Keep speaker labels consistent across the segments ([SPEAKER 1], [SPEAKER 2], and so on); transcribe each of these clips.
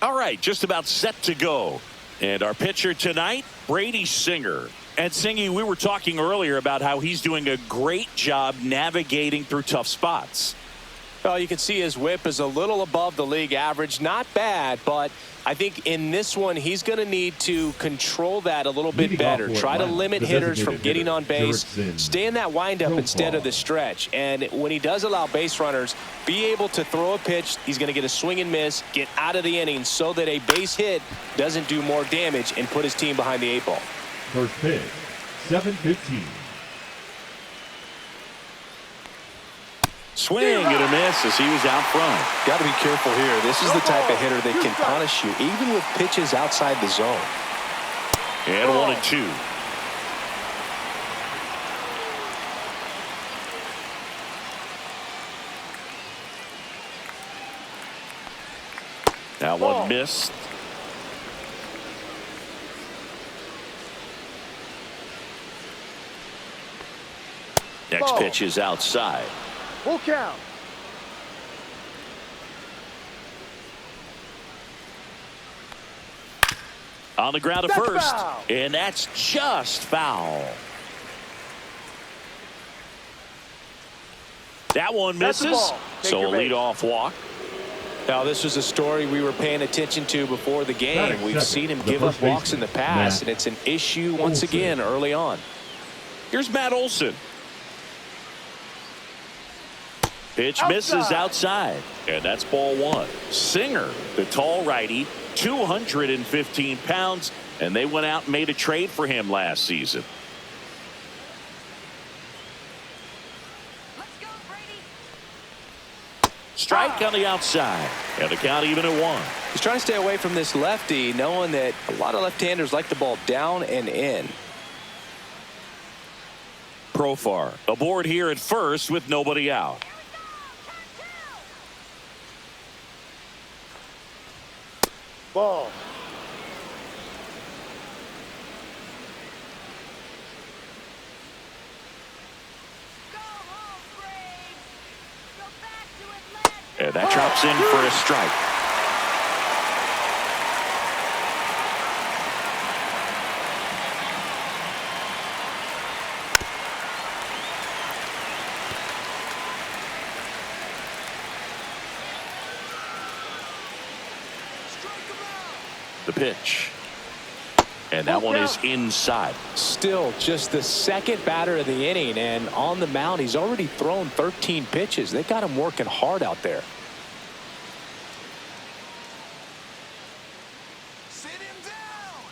[SPEAKER 1] All right, just about set to go. And our pitcher tonight, Brady Singer. And Singy, we were talking earlier about how he's doing a great job navigating through tough spots.
[SPEAKER 2] Well, you can see his whip is a little above the league average. Not bad, but I think in this one, he's going to need to control that a little bit better. Try to limit hitters from getting on base. Stay in that windup instead of the stretch. And when he does allow base runners, be able to throw a pitch. He's going to get a swing and miss, get out of the inning so that a base hit doesn't do more damage and put his team behind the 8 ball.
[SPEAKER 3] First pitch, 7:15.
[SPEAKER 1] Swing and a miss as he was out front.
[SPEAKER 2] Got to be careful here. This is the type of hitter that can punish you, even with pitches outside the zone.
[SPEAKER 1] And 1-2. That one missed. Next pitch is outside.
[SPEAKER 4] Full count.
[SPEAKER 1] On the ground to first. And that's just foul. That one misses. So a leadoff walk.
[SPEAKER 2] Now, this was a story we were paying attention to before the game. We've seen him give up walks in the past, and it's an issue once again early on.
[SPEAKER 1] Here's Matt Olson. Pitch misses outside, and that's ball 1. Singer, the tall righty, 215 pounds, and they went out and made a trade for him last season.
[SPEAKER 5] Let's go, Brady.
[SPEAKER 1] Strike on the outside, and the count even at 1.
[SPEAKER 2] He's trying to stay away from this lefty, knowing that a lot of left-handers like the ball down and in.
[SPEAKER 1] Profar aboard here at first with nobody out.
[SPEAKER 4] Ball.
[SPEAKER 5] Go home, Braves. Go back to Atlanta.
[SPEAKER 1] And that drops in for a strike. The pitch. And that one is inside.
[SPEAKER 2] Still just the second batter of the inning, and on the mound, he's already thrown 13 pitches. They got him working hard out there.
[SPEAKER 5] Sit him down.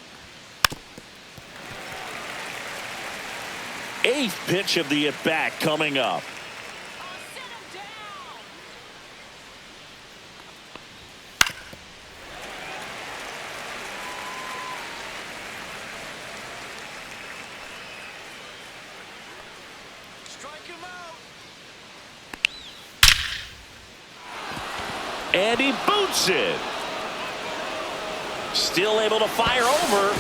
[SPEAKER 1] 8th pitch of the at-bat coming up.
[SPEAKER 5] Sit him down. Strike him out.
[SPEAKER 1] And he boots it. Still able to fire over.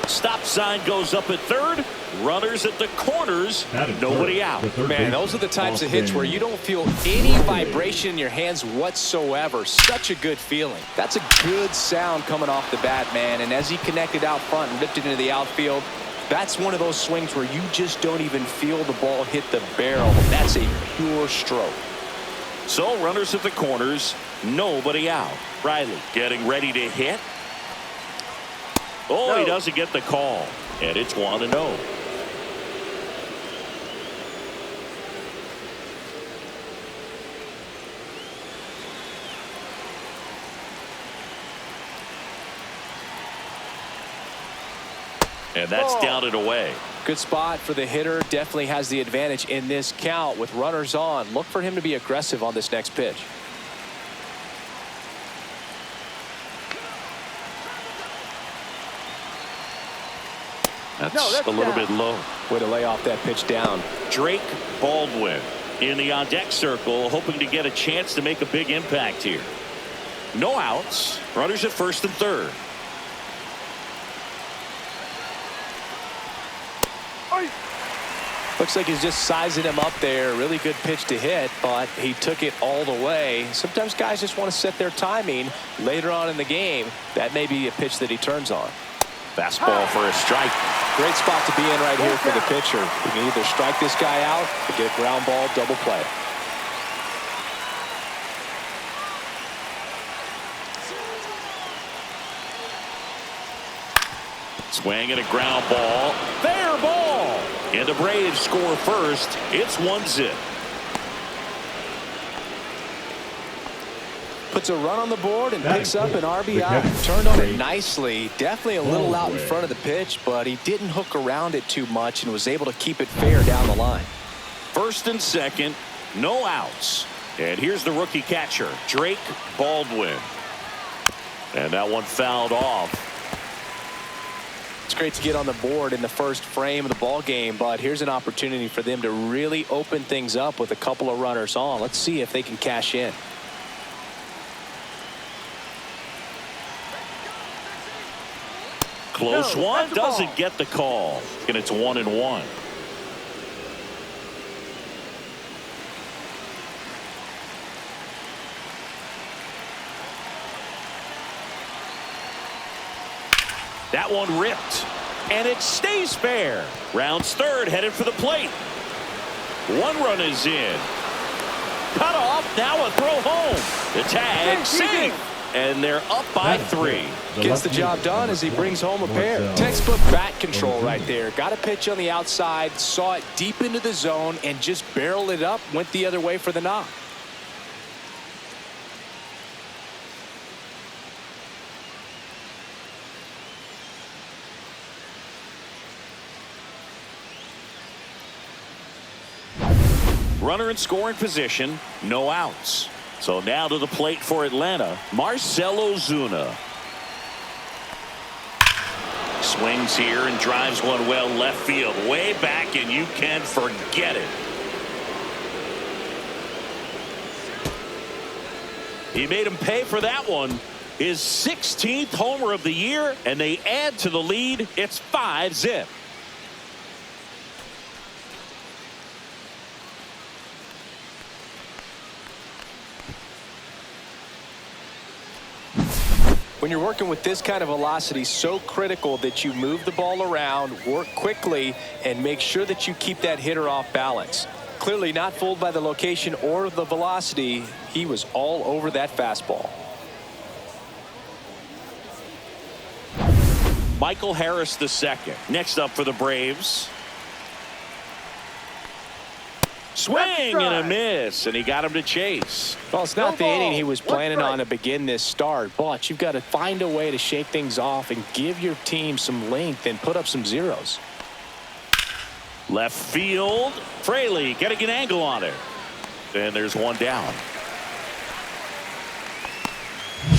[SPEAKER 1] Stop sign goes up at third. Runners at the corners. Nobody out.
[SPEAKER 2] Man, those are the types of hits where you don't feel any vibration in your hands whatsoever. Such a good feeling. That's a good sound coming off the bat, man. And as he connected out front and ripped it into the outfield, that's one of those swings where you just don't even feel the ball hit the barrel. That's a pure stroke.
[SPEAKER 1] So runners at the corners. Nobody out. Riley getting ready to hit. Oh, he doesn't get the call. And it's 1-0. And that's down and away.
[SPEAKER 2] Good spot for the hitter. Definitely has the advantage in this count with runners on. Look for him to be aggressive on this next pitch.
[SPEAKER 1] That's a little bit low.
[SPEAKER 2] Way to lay off that pitch down.
[SPEAKER 1] Drake Baldwin in the on-deck circle, hoping to get a chance to make a big impact here. No outs. Runners at first and third.
[SPEAKER 2] Looks like he's just sizing him up there. Really good pitch to hit, but he took it all the way. Sometimes guys just want to set their timing later on in the game. That may be a pitch that he turns on.
[SPEAKER 1] Fastball for a strike.
[SPEAKER 2] Great spot to be in right here for the pitcher. You can either strike this guy out or get a ground ball double play.
[SPEAKER 1] Swing and a ground ball. Fair ball. And the Braves score first. It's 1-0.
[SPEAKER 2] Puts a run on the board and
[SPEAKER 3] That
[SPEAKER 2] picks
[SPEAKER 3] is
[SPEAKER 2] up an
[SPEAKER 3] the
[SPEAKER 2] RBI.
[SPEAKER 3] catch.
[SPEAKER 2] Turned on it
[SPEAKER 3] Great.
[SPEAKER 2] nicely. Definitely a little out in front of the pitch, but he didn't hook around it too much and was able to keep it fair down the line.
[SPEAKER 1] First and second, no outs. And here's the rookie catcher, Drake Baldwin. And that one fouled off.
[SPEAKER 2] It's great to get on the board in the first frame of the ball game, but here's an opportunity for them to really open things up with a couple of runners on. Let's see if they can cash in.
[SPEAKER 1] Close
[SPEAKER 4] No,
[SPEAKER 1] one,
[SPEAKER 4] that's the ball.
[SPEAKER 1] doesn't get the call. And it's 1-1. That one ripped. And it stays fair. Rounds third, headed for the plate. One run is in. Cut off, now a throw home. The tag, safe. And they're up by 3.
[SPEAKER 2] Gets the job done as he brings home a pair. Textbook bat control right there. Got a pitch on the outside, saw it deep into the zone, and just barreled it up, went the other way for the knock.
[SPEAKER 1] Runner in scoring position, no outs. So now to the plate for Atlanta, Marcell Ozuna. Swings here and drives one well left field, way back, and you can forget it. He made him pay for that one. His 16th homer of the year, and they add to the lead. It's 5-0.
[SPEAKER 2] When you're working with this kind of velocity, so critical that you move the ball around, work quickly, and make sure that you keep that hitter off balance. Clearly not fooled by the location or the velocity. He was all over that fastball.
[SPEAKER 1] Michael Harris II. Next up for the Braves. Swing and a miss, and he got him to chase.
[SPEAKER 2] Well, it's not
[SPEAKER 4] No
[SPEAKER 2] the inning
[SPEAKER 4] ball.
[SPEAKER 2] he was
[SPEAKER 4] One
[SPEAKER 2] planning
[SPEAKER 4] strike.
[SPEAKER 2] on to begin this start, but you've got to find a way to shake things off and give your team some length and put up some zeros.
[SPEAKER 1] Left field. Fraley getting an angle on it. And there's one down.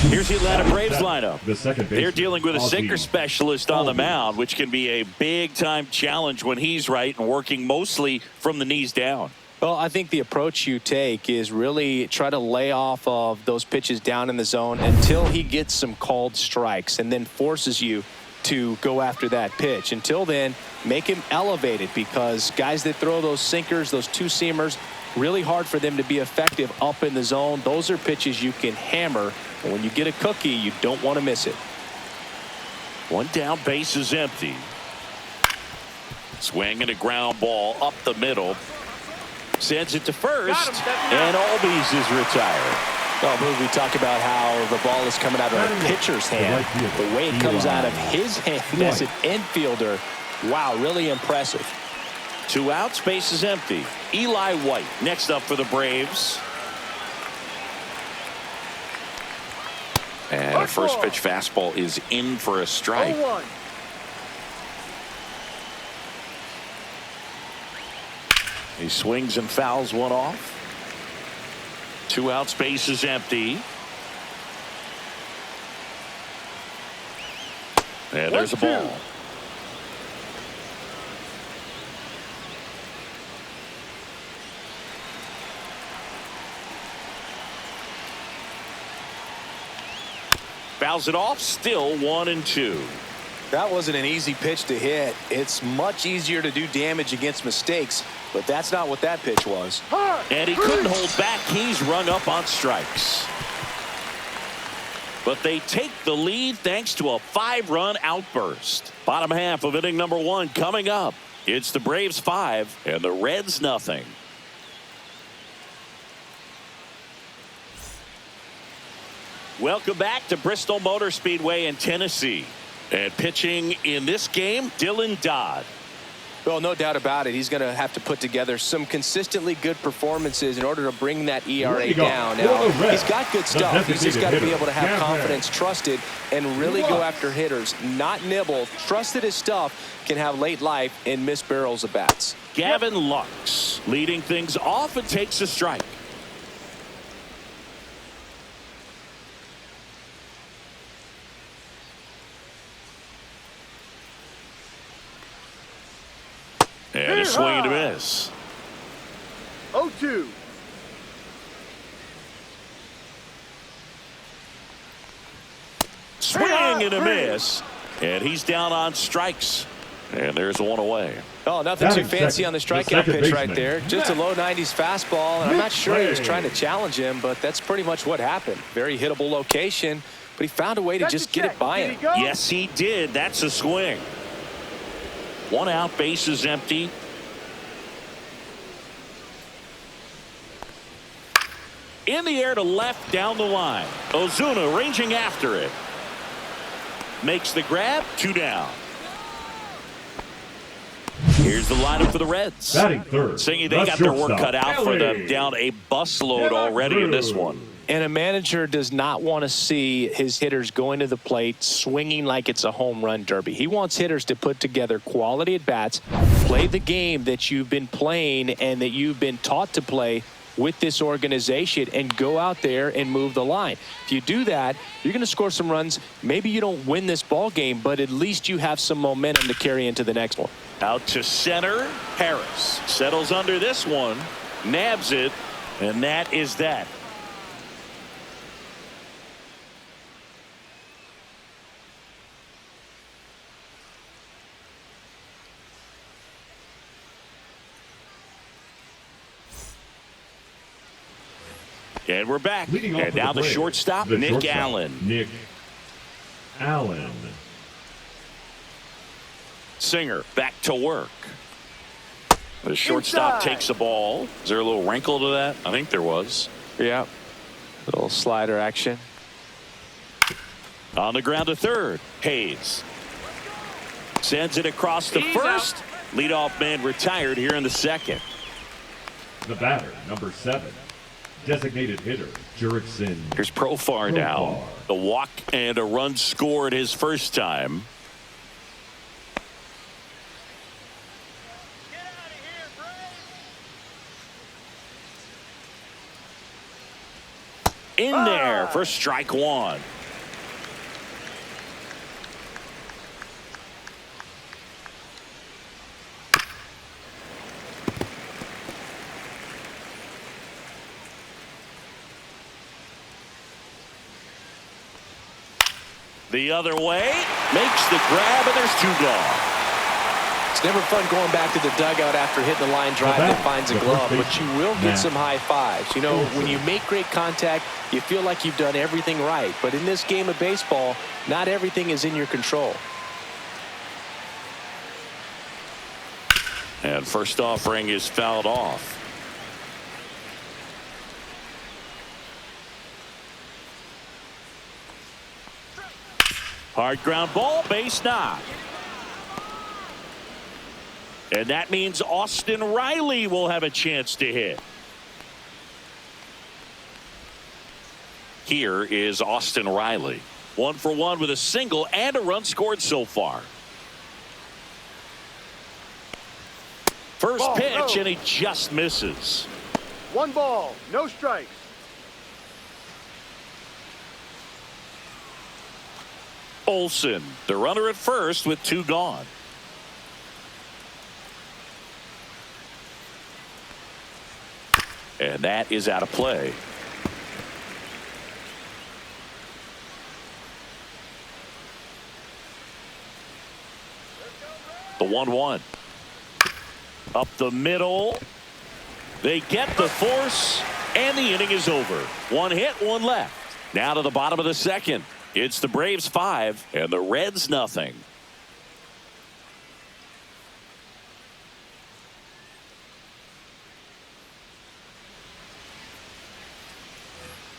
[SPEAKER 1] Here's the Atlanta Braves lineup.
[SPEAKER 3] The second
[SPEAKER 1] They're
[SPEAKER 3] baseman,
[SPEAKER 1] dealing with a
[SPEAKER 3] Ozzy.
[SPEAKER 1] sinker specialist on the
[SPEAKER 3] Ozzy.
[SPEAKER 1] mound, which can be a big-time challenge when he's right and working mostly from the knees down.
[SPEAKER 2] Well, I think the approach you take is really try to lay off of those pitches down in the zone until he gets some called strikes and then forces you to go after that pitch. Until then, make him elevated, because guys that throw those sinkers, those two-seamers, really hard for them to be effective up in the zone. Those are pitches you can hammer, and when you get a cookie, you don't want to miss it.
[SPEAKER 1] One down, base is empty. Swing and a ground ball up the middle. Sends it to first, and Albies is retired.
[SPEAKER 2] Well, we talk about how the ball is coming out of a pitcher's hand. The way it comes out of his hand as an infielder, wow, really impressive.
[SPEAKER 1] 2 outs, base is empty. Eli White next up for the Braves. And a first pitch fastball is in for a strike.
[SPEAKER 4] 0-1.
[SPEAKER 1] He swings and fouls one off. 2 outs, base is empty. And there's a ball. Fouls it off, still 1-2.
[SPEAKER 2] That wasn't an easy pitch to hit. It's much easier to do damage against mistakes, but that's not what that pitch was.
[SPEAKER 1] And he couldn't hold back. He's rung up on strikes. But they take the lead thanks to a 5-run outburst. Bottom half of inning number 1 coming up. It's the Braves 5 and the Reds nothing. Welcome back to Bristol Motor Speedway in Tennessee. And pitching in this game, Dylan Dodd.
[SPEAKER 2] Well, no doubt about it. He's going to have to put together some consistently good performances in order to bring that ERA down. Now, he's got good stuff. He's just got to be able to have confidence, trust it, and really go after hitters, not nibble. Trust that his stuff can have late life and miss barrels of bats.
[SPEAKER 1] Gavin Lux leading things off and takes a strike. And a swing and a miss.
[SPEAKER 4] 0-2.
[SPEAKER 1] Swing and a miss. And he's down on strikes. And there's one away.
[SPEAKER 2] Oh, nothing too fancy on the strikeout pitch right there. Just a low 90s fastball. And I'm not sure he was trying to challenge him, but that's pretty much what happened. Very hittable location, but he found a way to just get it by him.
[SPEAKER 1] Yes, he did. That's a swing. 1 out, base is empty. In the air to left, down the line. Ozuna ranging after it. Makes the grab, 2 down. Here's the lineup for the Reds.
[SPEAKER 3] Batting third.
[SPEAKER 1] Saying they got their work cut out for them. Down a busload already in this one.
[SPEAKER 2] And a manager does not want to see his hitters going to the plate swinging like it's a home run derby. He wants hitters to put together quality at bats, play the game that you've been playing and that you've been taught to play with this organization, and go out there and move the line. If you do that, you're going to score some runs. Maybe you don't win this ball game, but at least you have some momentum to carry into the next one.
[SPEAKER 1] Out to center. Harris settles under this one, nabs it, and that is that. And we're back. And now the shortstop, Nick Allen.
[SPEAKER 3] Nick Allen.
[SPEAKER 1] Singer back to work. The shortstop takes the ball. Is there a little wrinkle to that? I think there was.
[SPEAKER 2] Yeah. Little slider action.
[SPEAKER 1] On the ground to third. Hayes sends it across the first. Leadoff man retired here in the second.
[SPEAKER 3] The batter, number 7. Designated hitter, Jurickson.
[SPEAKER 1] Here's Profar now. The walk and a run scored his first time. In there for strike 1. The other way, makes the grab, and there's 2 gone.
[SPEAKER 2] It's never fun going back to the dugout after hitting the line drive that finds a glove, but you will get some high fives. You know, when you make great contact, you feel like you've done everything right. But in this game of baseball, not everything is in your control.
[SPEAKER 1] And first offering is fouled off. Hard ground ball, base knock. And that means Austin Riley will have a chance to hit. Here is Austin Riley. 1 for 1 with a single and a run scored so far. First pitch, and he just misses.
[SPEAKER 4] 1 ball, no strikes.
[SPEAKER 1] Olsen, the runner at first with 2 gone. And that is out of play. The 1-1. Up the middle. They get the force, and the inning is over. One hit, one left. Now to the bottom of the second. It's the Braves 5 and the Reds nothing.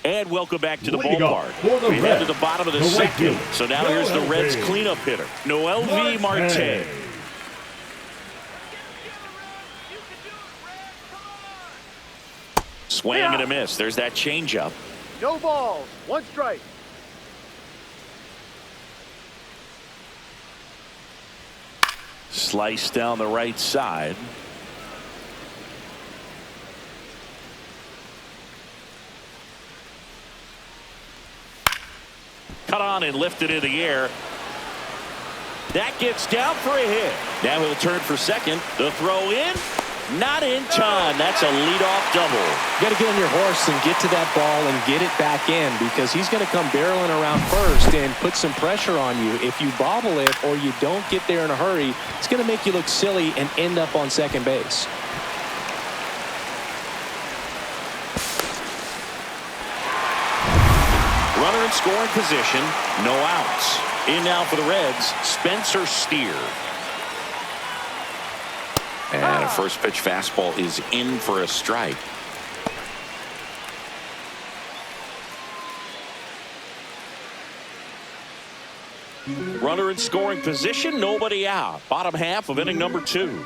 [SPEAKER 1] And welcome back to the ballpark. We head to the bottom of the second. So now here's the Reds cleanup hitter, Mlb Marte. Swing and a miss. There's that changeup.
[SPEAKER 4] No balls. One strike.
[SPEAKER 1] Slice down the right side. Cut on and lifted in the air. That gets down for a hit. Now he'll turn for second. The throw in. Not in time. That's a leadoff double.
[SPEAKER 2] You got to get on your horse and get to that ball and get it back in, because he's going to come barreling around first and put some pressure on you. If you bobble it or you don't get there in a hurry, it's going to make you look silly and end up on second base.
[SPEAKER 1] Runner in scoring position. No outs. In now for the Reds, Spencer Steer. And a first pitch fastball is in for a strike. Runner in scoring position, nobody out. Bottom half of inning number 2.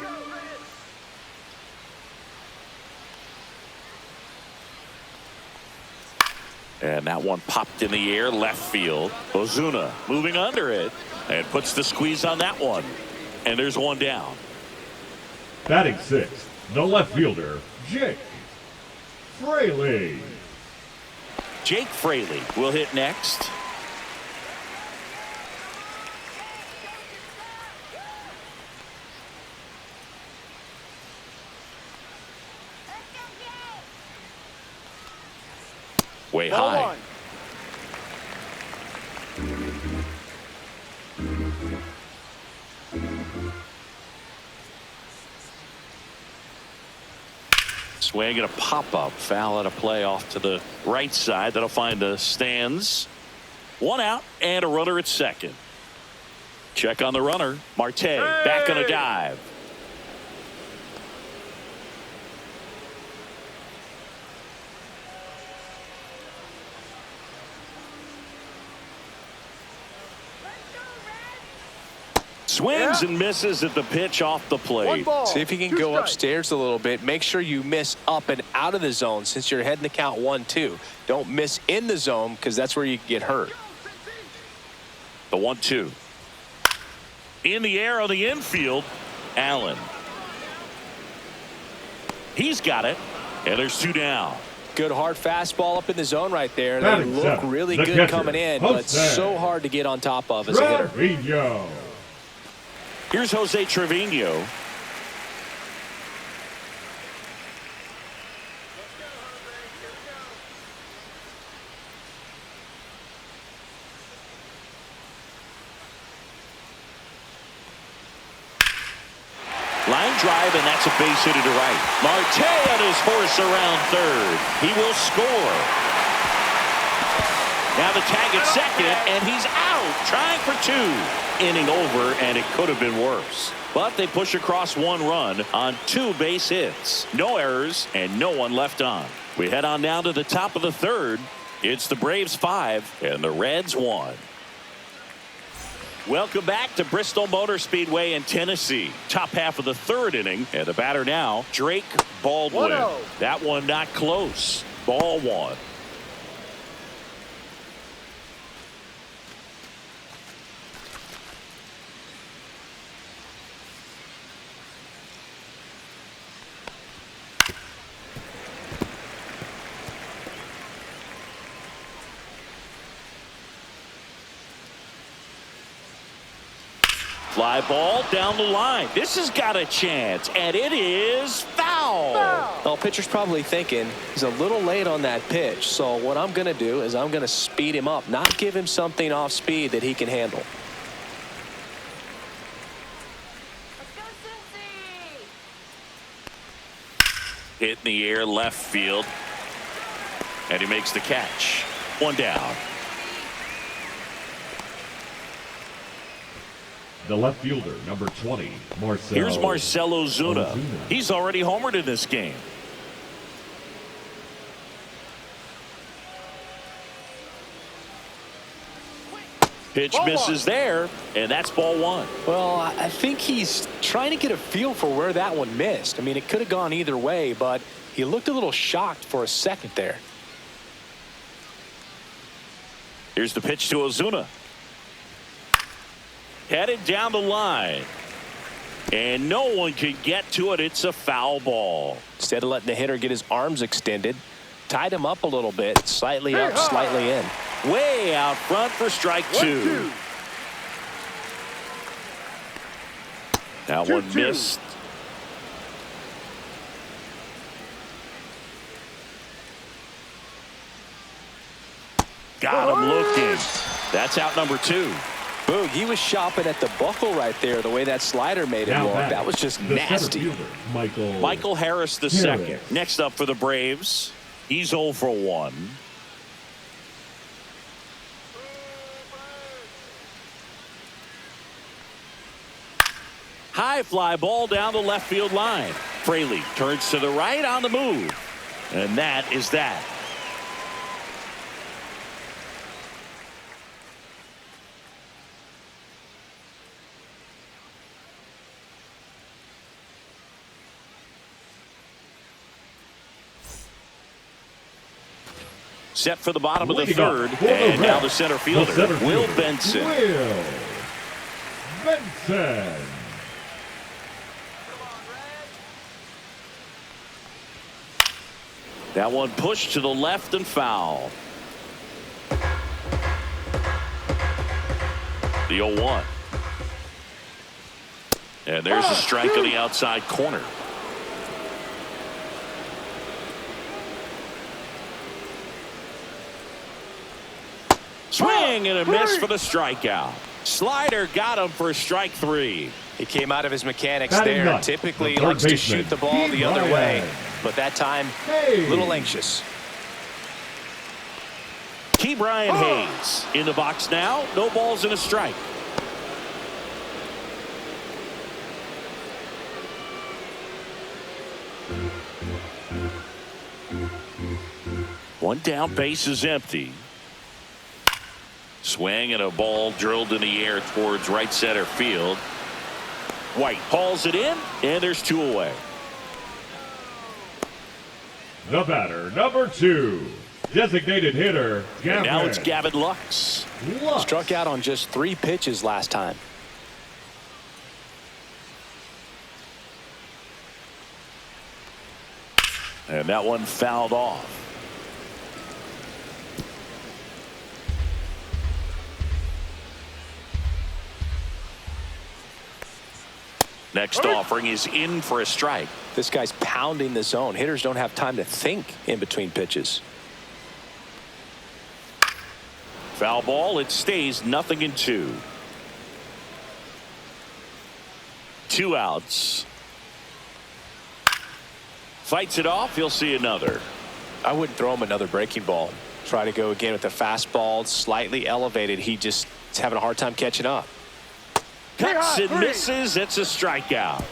[SPEAKER 1] And that one popped in the air left field. Ozuna moving under it and puts the squeeze on that one. And there's one down.
[SPEAKER 3] Batting sixth, the left fielder, Jake Fraley.
[SPEAKER 1] Jake Fraley will hit next. Way high. Swing and a pop-up. Foul at a play off to the right side. That'll find the stands. One out and a runner at second. Check on the runner. Marte back on a dive. Swings and misses at the pitch off the plate.
[SPEAKER 2] See if you can go upstairs a little bit. Make sure you miss up and out of the zone since you're heading to count 1-2. Don't miss in the zone, because that's where you get hurt.
[SPEAKER 1] The 1-2. In the air on the infield, Allen. He's got it, and there's 2 down.
[SPEAKER 2] Good hard fastball up in the zone right there. They look really good coming in, but so hard to get on top of as a hitter.
[SPEAKER 1] Here's Jose Trevino. Line drive, and that's a base hit to right. Marte on his horse around third. He will score. Now the tag at second, and he's out, trying for 2. Inning over, and it could have been worse. But they push across 1 run on 2 base hits. No errors and no one left on. We head on down to the top of the third. It's the Braves 5 and the Reds 1. Welcome back to Bristol Motor Speedway in Tennessee. Top half of the third inning, and the batter now, Drake Baldwin.
[SPEAKER 4] 1-0.
[SPEAKER 1] That one not close. Ball 1. Fly ball down the line. This has got a chance, and it is foul.
[SPEAKER 2] Well, pitcher's probably thinking he's a little late on that pitch, so what I'm going to do is I'm going to speed him up, not give him something off speed that he can handle.
[SPEAKER 1] hit in the air left field. And he makes the catch. One down.
[SPEAKER 3] The left fielder, number 20, Marcell.
[SPEAKER 1] Here's Marcell Ozuna. He's already homered in this game. Pitch misses there, and that's ball one.
[SPEAKER 2] Well, I think he's trying to get a feel for where that one missed. I mean, it could have gone either way, but he looked a little shocked for a second there.
[SPEAKER 1] Here's the pitch to Ozuna. Headed down the line. And no one can get to it. It's a foul ball.
[SPEAKER 2] Instead of letting the hitter get his arms extended, tied him up a little bit, slightly up, slightly in.
[SPEAKER 1] Way out front for strike two. That one missed. Got him looking. That's out number two.
[SPEAKER 2] Boog, he was shopping at the buckle right there, the way that slider made him look. That was just nasty.
[SPEAKER 3] Fielder,
[SPEAKER 1] Michael Harris the second. Next up for the Braves, he's 0 for 1. High fly ball down the left field line. Fraley turns to the right on the move. And that is that. Set for the bottom of the third. And now the center fielder, Will Benson.
[SPEAKER 3] Will Benson.
[SPEAKER 1] That one pushed to the left and foul. The 0-1. And there's a strike on the outside corner. Swing and a miss for the strikeout. Slider got him for strike three.
[SPEAKER 2] He came out of his mechanics there. Typically likes to shoot the ball the other way, but that time a little anxious.
[SPEAKER 1] Key Brian Hayes in the box now. No balls and a strike. One down, base is empty. Swing and a ball drilled in the air towards right center field. White hauls it in, and there's two away.
[SPEAKER 3] The batter, number 2, designated hitter, Gavin.
[SPEAKER 1] And now it's Gavin Lux.
[SPEAKER 2] Struck out on just 3 pitches last time.
[SPEAKER 1] And that one fouled off. Next offering is in for a strike.
[SPEAKER 2] This guy's pounding the zone. Hitters don't have time to think in between pitches.
[SPEAKER 1] Foul ball. It stays 0-2. 2 outs. Fights it off. He'll see another.
[SPEAKER 2] I wouldn't throw him another breaking ball. Try to go again with the fastball, slightly elevated. He just is having a hard time catching up.
[SPEAKER 1] Cuts and misses. It's a strikeout.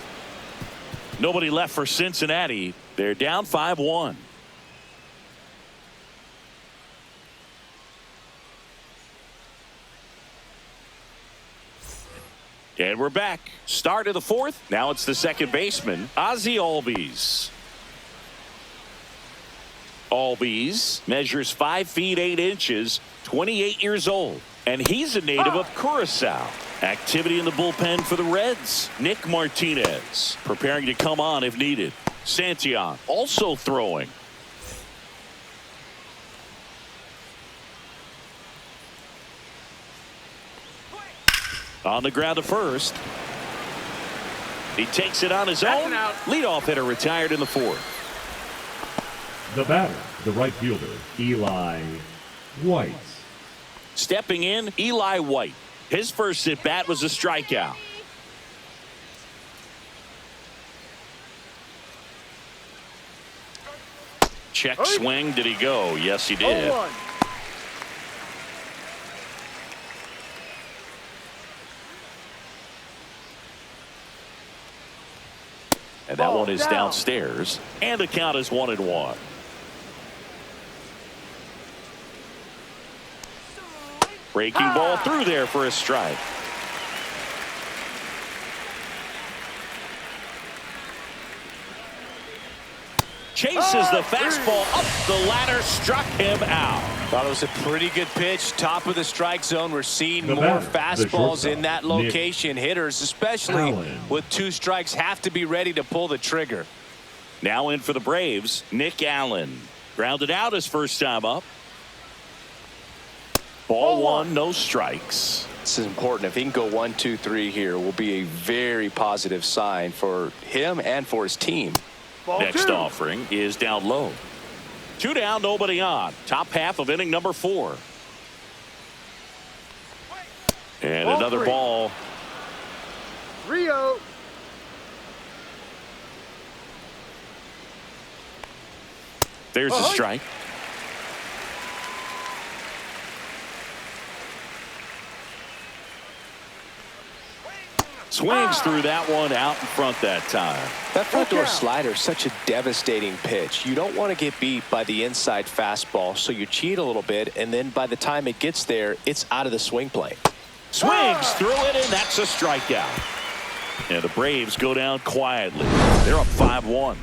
[SPEAKER 1] Nobody left for Cincinnati. They're down 5-1. And we're back. Start of the fourth. Now it's the second baseman, Ozzie Albies. Albies measures 5 feet 8 inches, 28 years old, and he's a native of Curacao. Activity in the bullpen for the Reds. Nick Martinez preparing to come on if needed. Santillan also throwing. On the ground to first. He takes it on his own. Leadoff hitter retired in the fourth.
[SPEAKER 3] The batter, the right fielder, Eli White.
[SPEAKER 1] Stepping in, Eli White. His first at bat was a strikeout. Check swing. Did he go? Yes, he did.
[SPEAKER 4] 0-1.
[SPEAKER 1] And that
[SPEAKER 4] Ball
[SPEAKER 1] one is
[SPEAKER 4] down.
[SPEAKER 1] downstairs. And the count is 1-1. Breaking ball through there for a strike. Chases the fastball up the ladder, struck him out.
[SPEAKER 2] Thought it was a pretty good pitch. Top of the strike zone. We're seeing
[SPEAKER 3] The
[SPEAKER 2] more
[SPEAKER 3] batter, the
[SPEAKER 2] fastballs
[SPEAKER 3] shortstop,
[SPEAKER 2] in that location. Hitters, especially
[SPEAKER 3] Allen.
[SPEAKER 2] with 2 strikes, have to be ready to pull the trigger.
[SPEAKER 1] Now in for the Braves, Nick Allen. Grounded out his first time up. Ball 1, no strikes.
[SPEAKER 2] This is important. If he can go 1, 2, 3 here, will be a very positive sign for him and for his team.
[SPEAKER 4] Ball
[SPEAKER 1] Next
[SPEAKER 4] 2.
[SPEAKER 1] offering is down low. 2 down, nobody on. Top half of inning number 4. And
[SPEAKER 4] Ball
[SPEAKER 1] another
[SPEAKER 4] 3.
[SPEAKER 1] ball.
[SPEAKER 4] Rio.
[SPEAKER 1] There's a strike. Swings through that one out in front that time.
[SPEAKER 2] That front door
[SPEAKER 4] down.
[SPEAKER 2] slider is such a devastating pitch. You don't want to get beat by the inside fastball, so you cheat a little bit, and then by the time it gets there, it's out of the swing plane.
[SPEAKER 1] Swings through it, and that's a strikeout. And the Braves go down quietly. They're up 5-1.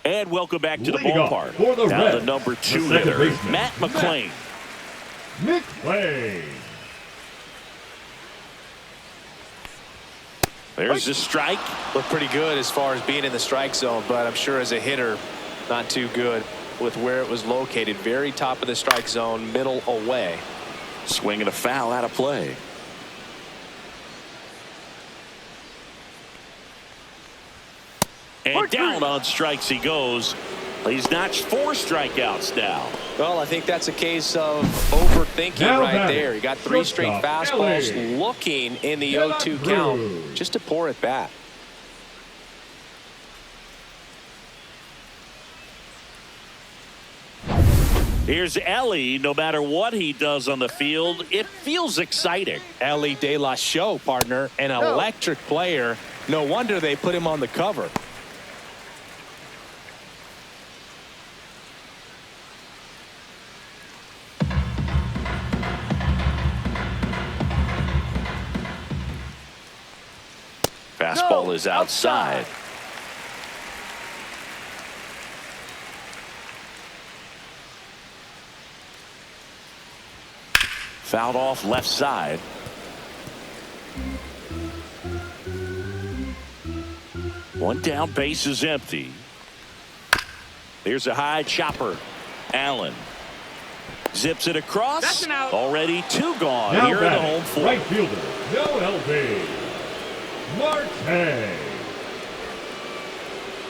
[SPEAKER 1] And welcome back to the
[SPEAKER 3] Leading off
[SPEAKER 1] ballpark.
[SPEAKER 3] for the
[SPEAKER 1] Now
[SPEAKER 3] Reds,
[SPEAKER 1] the number 2
[SPEAKER 3] the second
[SPEAKER 1] hitter,
[SPEAKER 3] baseman,
[SPEAKER 1] Matt McClain.
[SPEAKER 3] McClain.
[SPEAKER 1] There's a strike.
[SPEAKER 2] Looked pretty good as far as being in the strike zone, but I'm sure as a hitter, not too good with where it was located. Very top of the strike zone, middle away.
[SPEAKER 1] Swing and a foul out of play. And down on strikes he goes. He's notched 4 strikeouts now.
[SPEAKER 2] Well, I think that's a case of overthinking
[SPEAKER 3] Now
[SPEAKER 2] right
[SPEAKER 3] batter,
[SPEAKER 2] there. He got 3 straight
[SPEAKER 3] shortstop,
[SPEAKER 2] fastballs
[SPEAKER 3] Ellie.
[SPEAKER 2] looking in the
[SPEAKER 3] Get
[SPEAKER 2] 0-2
[SPEAKER 3] up,
[SPEAKER 2] count
[SPEAKER 3] Drew.
[SPEAKER 2] just to pour it back.
[SPEAKER 1] Here's Ellie. No matter what he does on the field, it feels exciting.
[SPEAKER 2] Ellie De La Show, partner, an electric player. No wonder they put him on the cover.
[SPEAKER 1] Fastball is outside. Fouled off left side. One down, base is empty. There's a high chopper. Allen zips it across.
[SPEAKER 4] That's an out.
[SPEAKER 1] Already 2 gone
[SPEAKER 3] Now
[SPEAKER 1] here in the
[SPEAKER 3] batting,
[SPEAKER 1] home fourth.
[SPEAKER 3] right fielder, MLB Marte.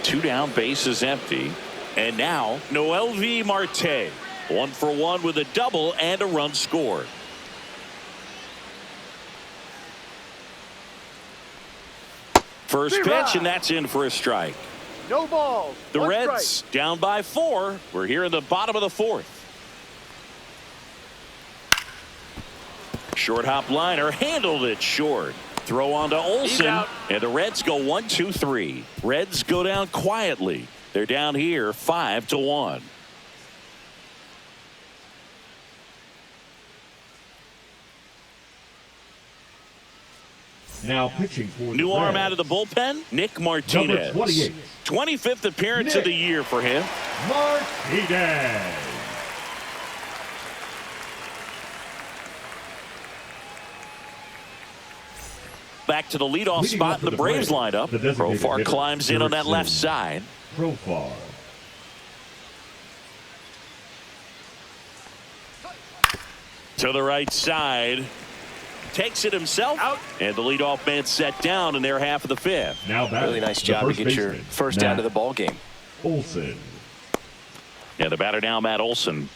[SPEAKER 1] 2 down, base is empty. And now Mlb Marte. 1 for 1 with a double and a run scored. First pitch, and that's in for a strike.
[SPEAKER 4] No balls.
[SPEAKER 1] The
[SPEAKER 4] 1
[SPEAKER 1] Reds
[SPEAKER 4] strike.
[SPEAKER 1] down by 4. We're here in the bottom of the 4th. Short hop liner handled it short. Throw on to Olsen,
[SPEAKER 4] out.
[SPEAKER 1] and the Reds go 1, 2, 3. Reds go down quietly. They're down here 5-1.
[SPEAKER 3] Now pitching for the
[SPEAKER 1] New arm
[SPEAKER 3] Reds,
[SPEAKER 1] out of the bullpen, Nick
[SPEAKER 3] number
[SPEAKER 1] Martinez.
[SPEAKER 3] 28,
[SPEAKER 1] 25th appearance of
[SPEAKER 3] Nick.
[SPEAKER 1] the year for him.
[SPEAKER 3] Martinez.
[SPEAKER 1] Back to the leadoff
[SPEAKER 3] Leading
[SPEAKER 1] spot
[SPEAKER 3] off
[SPEAKER 1] in the
[SPEAKER 3] for the
[SPEAKER 1] Braves
[SPEAKER 3] Braves,
[SPEAKER 1] lineup.
[SPEAKER 3] the designated
[SPEAKER 1] Profar
[SPEAKER 3] hitter,
[SPEAKER 1] climbs in on that left
[SPEAKER 3] Jurickson.
[SPEAKER 1] side.
[SPEAKER 3] Profar.
[SPEAKER 1] To the right side. Takes it himself.
[SPEAKER 4] Out.
[SPEAKER 1] And the leadoff man set down in their half of the 5th.
[SPEAKER 3] Now batting,
[SPEAKER 2] Really nice
[SPEAKER 3] the
[SPEAKER 2] job to
[SPEAKER 3] first
[SPEAKER 2] get your
[SPEAKER 3] baseman,
[SPEAKER 2] first down to
[SPEAKER 3] Matt
[SPEAKER 2] the ball game.
[SPEAKER 3] Olsen.
[SPEAKER 1] And the batter now, Matt Olson.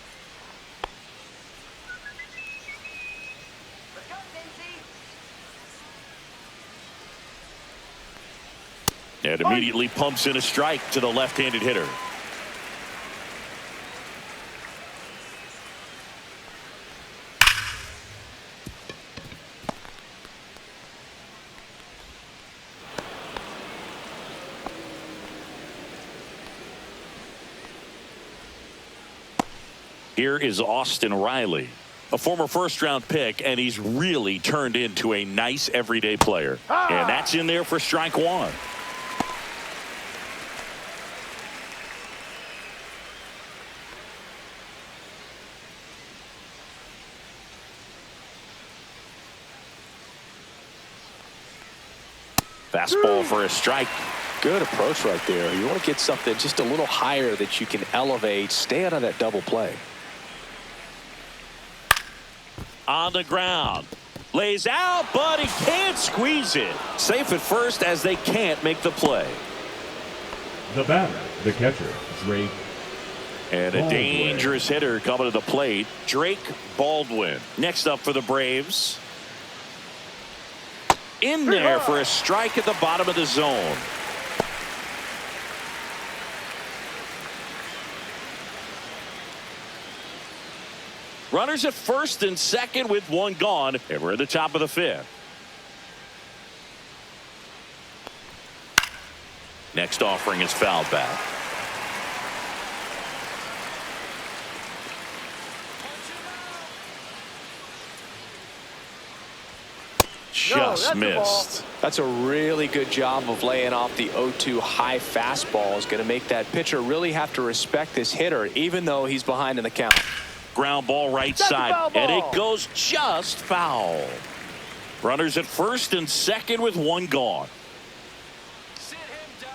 [SPEAKER 1] And immediately pumps in a strike to the left-handed hitter. Here is Austin Riley, a former first-round pick, and he's really turned into a nice everyday player. And that's in there for strike one. Fastball for a strike.
[SPEAKER 2] Good approach right there. You want to get something just a little higher that you can elevate. Stay out of that double play.
[SPEAKER 1] On the ground. Lays out, but he can't squeeze it. Safe at first as they can't make the play.
[SPEAKER 3] The batter, the catcher, Drake.
[SPEAKER 1] And a dangerous hitter coming to the plate, Drake Baldwin. Next up for the Braves. In there for a strike at the bottom of the zone. Runners at first and second with one gone, and we're at the top of the fifth. Next offering is fouled back. Just missed.
[SPEAKER 2] That's a really good job of laying off the 0-2 high fastball. Is going to make that pitcher really have to respect this hitter, even though he's behind in the count.
[SPEAKER 1] Ground ball right side, and it goes just foul. Runners at first and second with one gone.
[SPEAKER 5] Sit him down.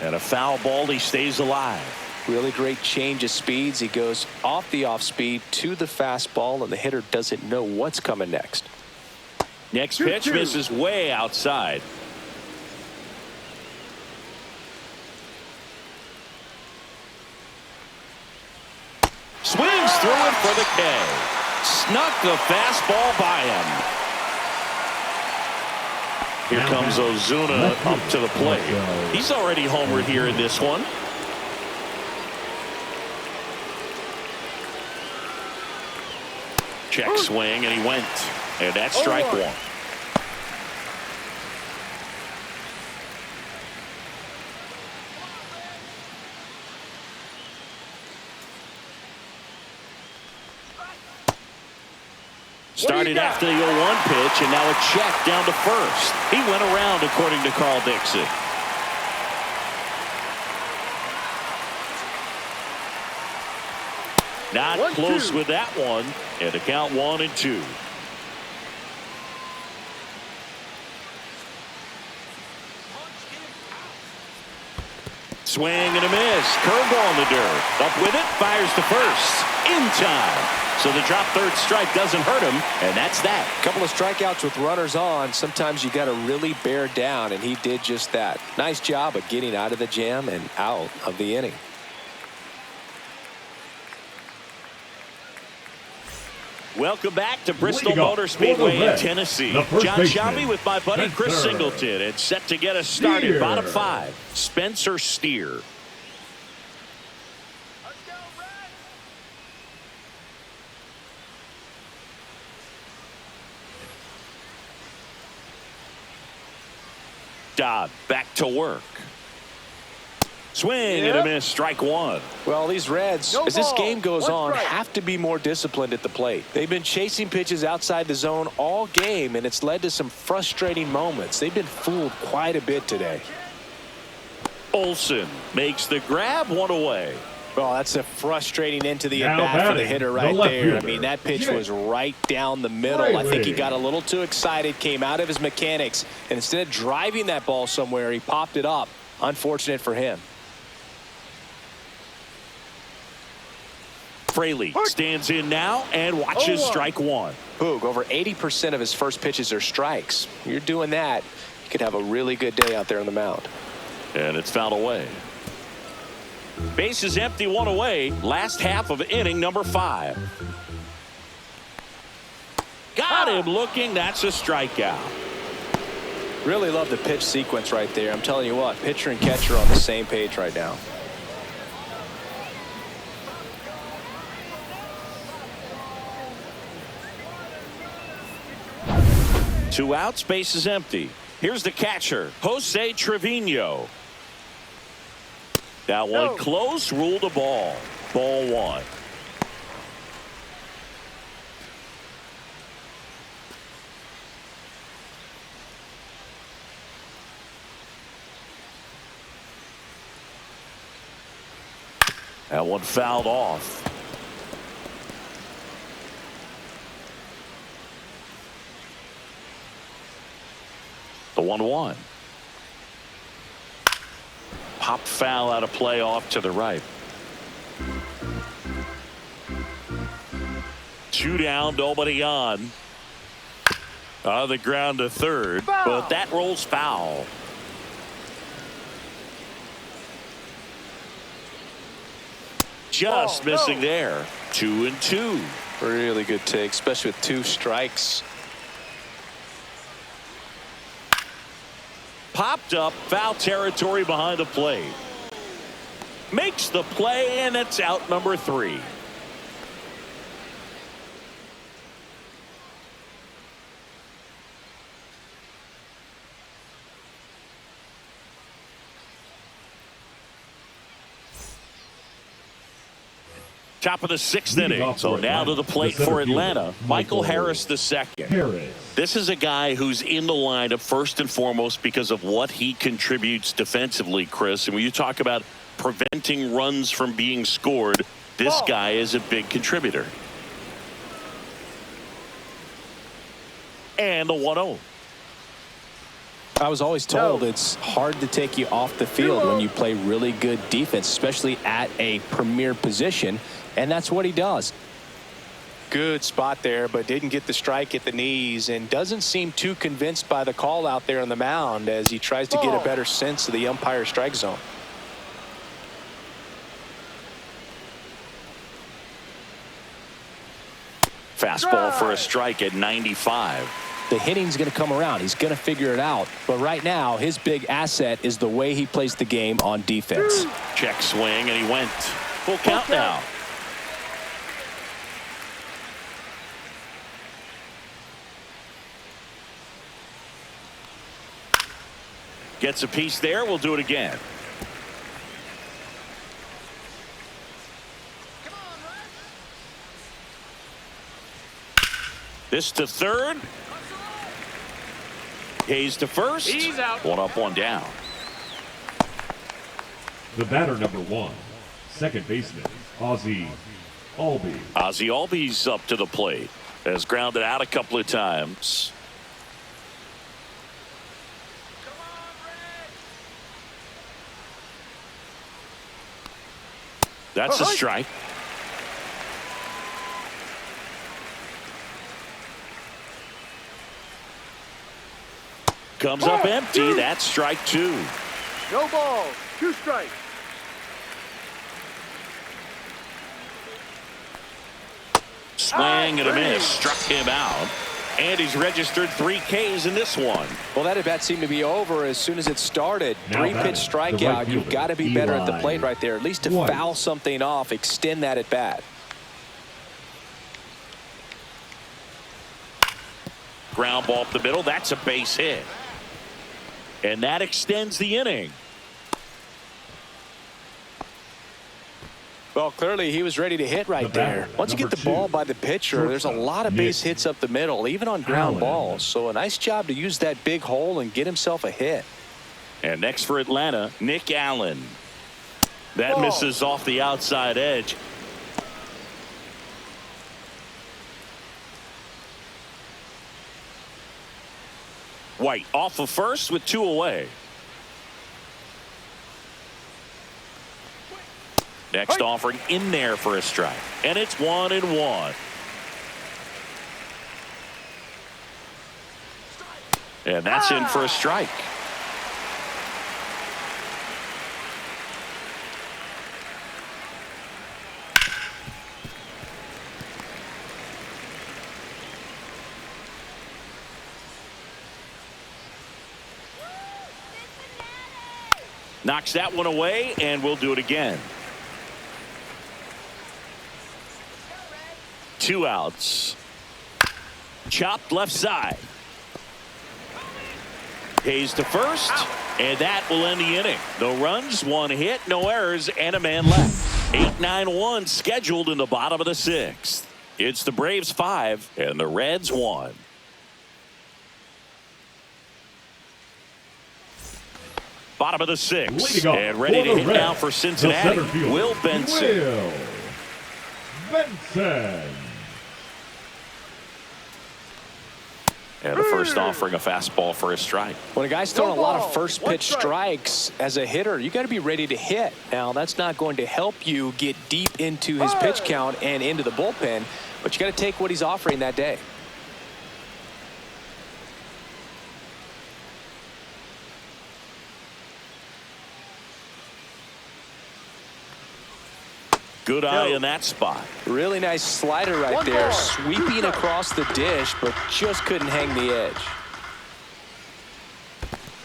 [SPEAKER 1] And a foul ball, he stays alive.
[SPEAKER 2] Really great change of speeds. He goes off the off speed to the fastball, and the hitter doesn't know what's coming next.
[SPEAKER 1] Next pitch misses way outside. Swings through it for the K. Snuck the fastball by him. Here comes Ozuna up to the plate. He's already homered here in this one. Check swing, and he went. And that's strike one. Started after the 0-1 pitch, and now a check down to first. He went around, according to Carl Dixon. Not close with that one, and the count 1-2. Swing and a miss. Curveball in the dirt. Up with it, fires to first. In time. So the drop third strike doesn't hurt him, and that's that.
[SPEAKER 2] Couple of strikeouts with runners on. Sometimes you got to really bear down, and he did just that. Nice job of getting out of the jam and out of the inning.
[SPEAKER 1] Welcome back to Bristol Motor Speedway in Tennessee. John Shelby with my buddy Chris Singleton, and set to get us started. Bottom five, Spencer Steer. Dodd back to work. Swing and a miss, strike one.
[SPEAKER 2] Well, these Reds, as this game goes on, have to be more disciplined at the plate. They've been chasing pitches outside the zone all game, and it's led to some frustrating moments. They've been fooled quite a bit today.
[SPEAKER 1] Olson makes the grab, one away.
[SPEAKER 2] Well, that's a frustrating end to the at-bat for the hitter right there. I mean, that pitch was right down the middle. I think he got a little too excited, came out of his mechanics, and instead of driving that ball somewhere, he popped it up. Unfortunate for him.
[SPEAKER 1] Fraley stands in now and watches strike one.
[SPEAKER 2] Boog, over 80% of his first pitches are strikes. You're doing that, you could have a really good day out there on the mound.
[SPEAKER 1] And it's fouled away. Base is empty, one away. Last half of inning number 5. Got him looking. That's a strikeout.
[SPEAKER 2] Really love the pitch sequence right there. I'm telling you what, pitcher and catcher are on the same page right now.
[SPEAKER 1] Two outs, base is empty. Here's the catcher, Jose Trevino. That one close, ruled a ball. Ball 1. That one fouled off. The 1-1. Pop foul out of play off to the right. 2 down, nobody on. On the ground to third, but that rolls foul. Just missing there. 2-2.
[SPEAKER 2] Really good take, especially with 2 strikes.
[SPEAKER 1] Popped up, foul territory behind the plate. Makes the play, and it's out number 3. Top of the 6th inning. So now to the plate for Atlanta, Michael Harris II. This is a guy who's in the lineup first and foremost because of what he contributes defensively, Chris. And when you talk about preventing runs from being scored, this guy is a big contributor. And the 1-0.
[SPEAKER 2] I was always told it's hard to take you off the field when you play really good defense, especially at a premier position, and that's what he does. Good spot there, but didn't get the strike at the knees and doesn't seem too convinced by the call out there on the mound as he tries to get a better sense of the umpire's strike zone.
[SPEAKER 1] Fastball for a strike at 95.
[SPEAKER 2] The hitting's going to come around. He's going to figure it out. But right now, his big asset is the way he plays the game on defense.
[SPEAKER 1] Check swing, and he went. Full count now. Gets a piece there. We'll do it again. This to third. Hayes to first.
[SPEAKER 5] He's out.
[SPEAKER 1] 1 up, 1 down.
[SPEAKER 3] The batter number 1, second baseman, Ozzie Albies.
[SPEAKER 1] Ozzie Albies up to the plate. Has grounded out a couple of times. That's a strike. Comes up empty. That's strike 2.
[SPEAKER 4] No balls. 2 strikes.
[SPEAKER 1] Swing and a miss. Struck him out. And he's registered 3 Ks in this one.
[SPEAKER 2] Well, that at bat seemed to be over as soon as it started.
[SPEAKER 3] Now
[SPEAKER 2] 3-pitch strikeout. You've got to be better at the plate right there, at least to foul something off, extend that at bat.
[SPEAKER 1] Ground ball up the middle. That's a base hit. And that extends the inning.
[SPEAKER 2] Well, clearly he was ready to hit right there. Once you get the ball by the pitcher, there's a lot of base hits up the middle, even on ground balls. So a nice job to use that big hole and get himself a hit.
[SPEAKER 1] And next for Atlanta, Nick Allen. That misses off the outside edge. White off of first with 2 away. Next offering in there for a strike. And it's 1-1. And that's in for a strike. Knocks that one away, and we'll do it again. 2 outs. Chopped left side. Hayes to first, and that will end the inning. No runs, 1 hit, no errors, and a man left. 8-9-1 scheduled in the bottom of the 6th. It's the Braves 5 and the Reds 1. Bottom of the 6th, and ready to hit now for Cincinnati, Will Benson. And the first offering a fastball for a strike.
[SPEAKER 2] When a guy's throwing a lot of first pitch strikes as a hitter, you got to be ready to hit. Now, that's not going to help you get deep into his pitch count and into the bullpen, but you got to take what he's offering that day.
[SPEAKER 1] Good eye in that spot.
[SPEAKER 2] Really nice slider right there, sweeping across the dish, but just couldn't hang the edge.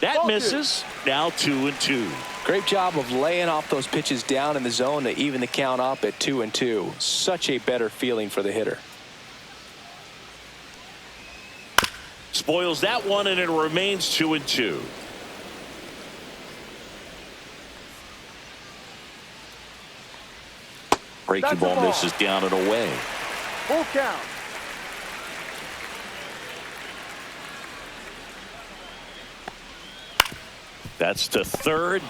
[SPEAKER 1] That misses. Now 2-2.
[SPEAKER 2] Great job of laying off those pitches down in the zone to even the count up at 2-2. Such a better feeling for the hitter.
[SPEAKER 1] Spoils that one, and it remains 2-2. Breaking ball misses down and away.
[SPEAKER 4] Full count.
[SPEAKER 1] That's to third.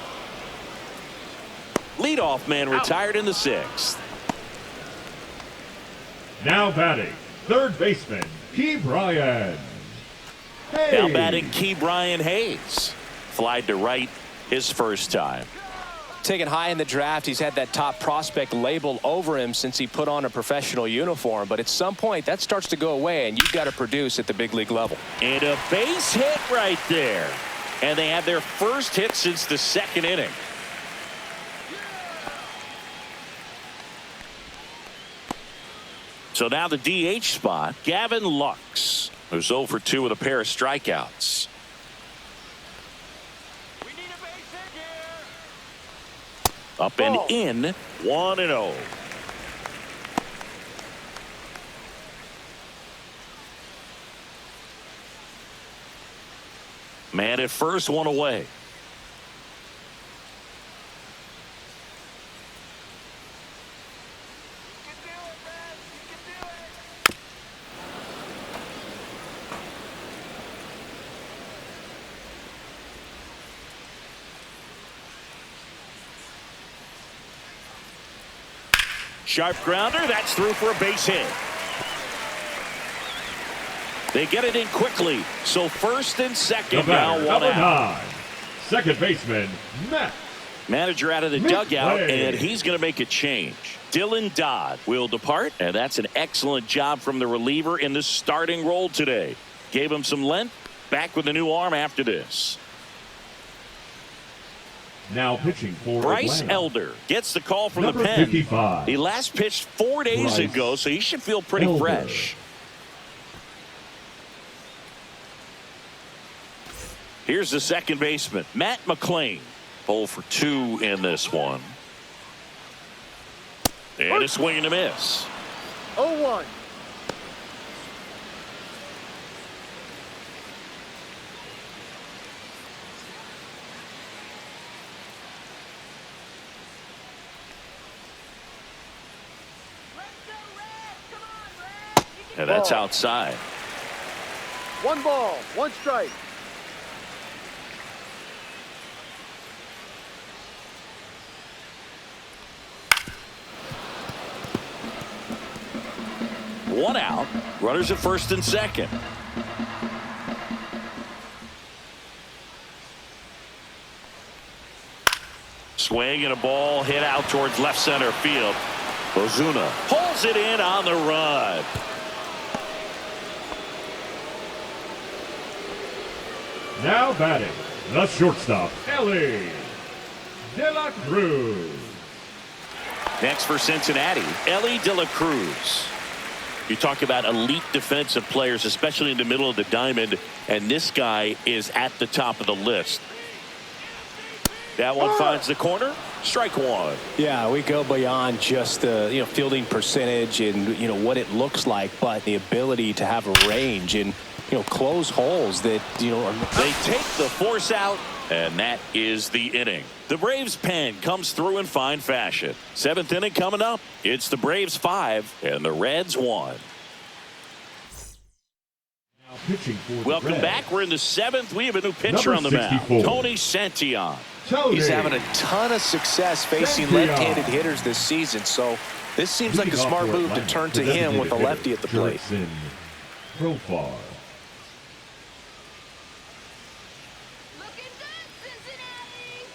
[SPEAKER 1] Leadoff man retired in the 6th.
[SPEAKER 3] Now batting, third baseman, Key Bryan.
[SPEAKER 1] Now batting Key Bryan Hayes. Flied to right his first time.
[SPEAKER 2] Taken high in the draft, he's had that top prospect label over him since he put on a professional uniform, but at some point that starts to go away and you've got to produce at the big league level.
[SPEAKER 1] And a base hit right there, and they have their first hit since the 2nd inning. So now the DH spot, Gavin Lux, who's 0 for 2 with a pair of strikeouts. Up and in, 1-0. Man at first, 1 away. Sharp grounder, that's through for a base hit. They get it in quickly, so first and second now 1 out.
[SPEAKER 3] 9, second baseman, Matt.
[SPEAKER 1] Manager out of the dugout, and he's going to make a change. Dylan Dodd will depart, and that's an excellent job from the reliever in the starting role today. Gave him some length, back with a new arm after this.
[SPEAKER 3] Now pitching for
[SPEAKER 1] Bryce
[SPEAKER 3] Atlanta.
[SPEAKER 1] Elder gets the call from
[SPEAKER 3] Number
[SPEAKER 1] the pen.
[SPEAKER 3] 55.
[SPEAKER 1] He last pitched 4 days
[SPEAKER 3] Bryce
[SPEAKER 1] ago, so he should feel pretty
[SPEAKER 3] Elder.
[SPEAKER 1] fresh. Here's the second baseman, Matt McClain. 0 for 2 in this one. And a swing and a miss.
[SPEAKER 4] 0-1.
[SPEAKER 1] And that's outside.
[SPEAKER 4] 1 ball, 1 strike.
[SPEAKER 1] One out. Runners at first and second. Swing and a ball hit out towards left center field. Ozuna pulls it in on the run.
[SPEAKER 3] Now batting, the shortstop, Ellie De La Cruz.
[SPEAKER 1] Next for Cincinnati, Ellie De La Cruz. You talk about elite defensive players, especially in the middle of the diamond, and this guy is at the top of the list. That one finds the corner. Strike one.
[SPEAKER 2] Yeah, we go beyond just the fielding percentage and what it looks like, but the ability to have a range and close holes that
[SPEAKER 1] They take the force out, and that is the inning. The Braves pen comes through in fine fashion. 7th inning coming up. It's the Braves 5 and the Reds 1.
[SPEAKER 3] Now pitching for the
[SPEAKER 1] Welcome
[SPEAKER 3] Reds,
[SPEAKER 1] back. We're in the 7th. We have a new pitcher
[SPEAKER 3] Number
[SPEAKER 1] on the mound.
[SPEAKER 3] 64.
[SPEAKER 1] Tony Santillan.
[SPEAKER 3] Tony.
[SPEAKER 2] he's having a ton of success facing
[SPEAKER 3] Santillan.
[SPEAKER 2] left-handed hitters this season, so this seems like a
[SPEAKER 3] Leading off
[SPEAKER 2] smart
[SPEAKER 3] for
[SPEAKER 2] move to
[SPEAKER 3] Atlanta,
[SPEAKER 2] turn to
[SPEAKER 3] the
[SPEAKER 2] him with a
[SPEAKER 3] designated
[SPEAKER 2] lefty at the
[SPEAKER 3] hitter,
[SPEAKER 2] plate.
[SPEAKER 3] Jurickson Profar.
[SPEAKER 5] Looking good, Cincinnati.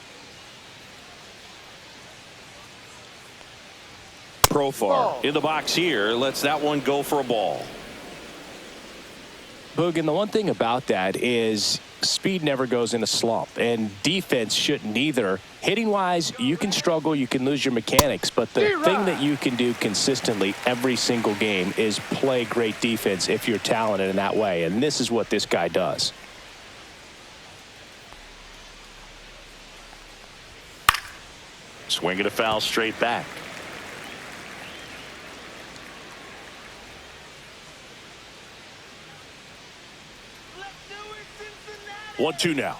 [SPEAKER 1] Profar in the box here. Lets that one go for a ball.
[SPEAKER 2] Boog, and the one thing about that is speed never goes in a slump, and defense shouldn't either. Hitting-wise, you can struggle, you can lose your mechanics, but the thing that you can do consistently every single game is play great defense if you're talented in that way, and this is what this guy does.
[SPEAKER 1] Swinging a foul straight back.
[SPEAKER 5] Let's do it, Cincinnati.
[SPEAKER 1] 1-2 now.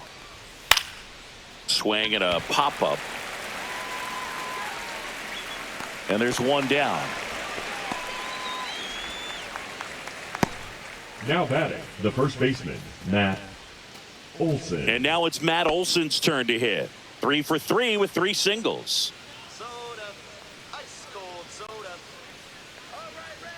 [SPEAKER 1] Swing and a pop-up. And there's one down.
[SPEAKER 3] Now batting, the first baseman, Matt Olson.
[SPEAKER 1] And now it's Matt Olson's turn to hit. 3 for 3 with 3 singles.
[SPEAKER 5] Soda. Ice cold soda. All right, Reds.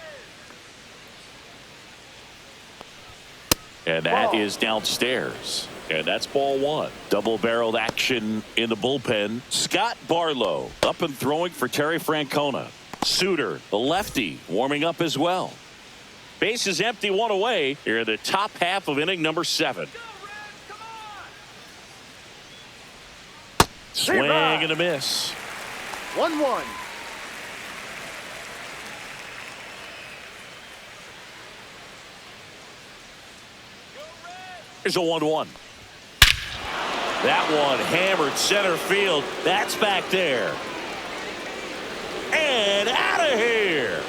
[SPEAKER 1] And that is downstairs. And that's ball 1. Double-barreled action in the bullpen. Scott Barlow up and throwing for Terry Francona. Suter, the lefty, warming up as well. Base is empty, 1 away. Here in the top half of inning number 7.
[SPEAKER 5] Go, Reds. Come on.
[SPEAKER 1] Swing and a miss.
[SPEAKER 4] 1-1.
[SPEAKER 1] Here's a 1-1. That one hammered center field. That's back there. And out of here.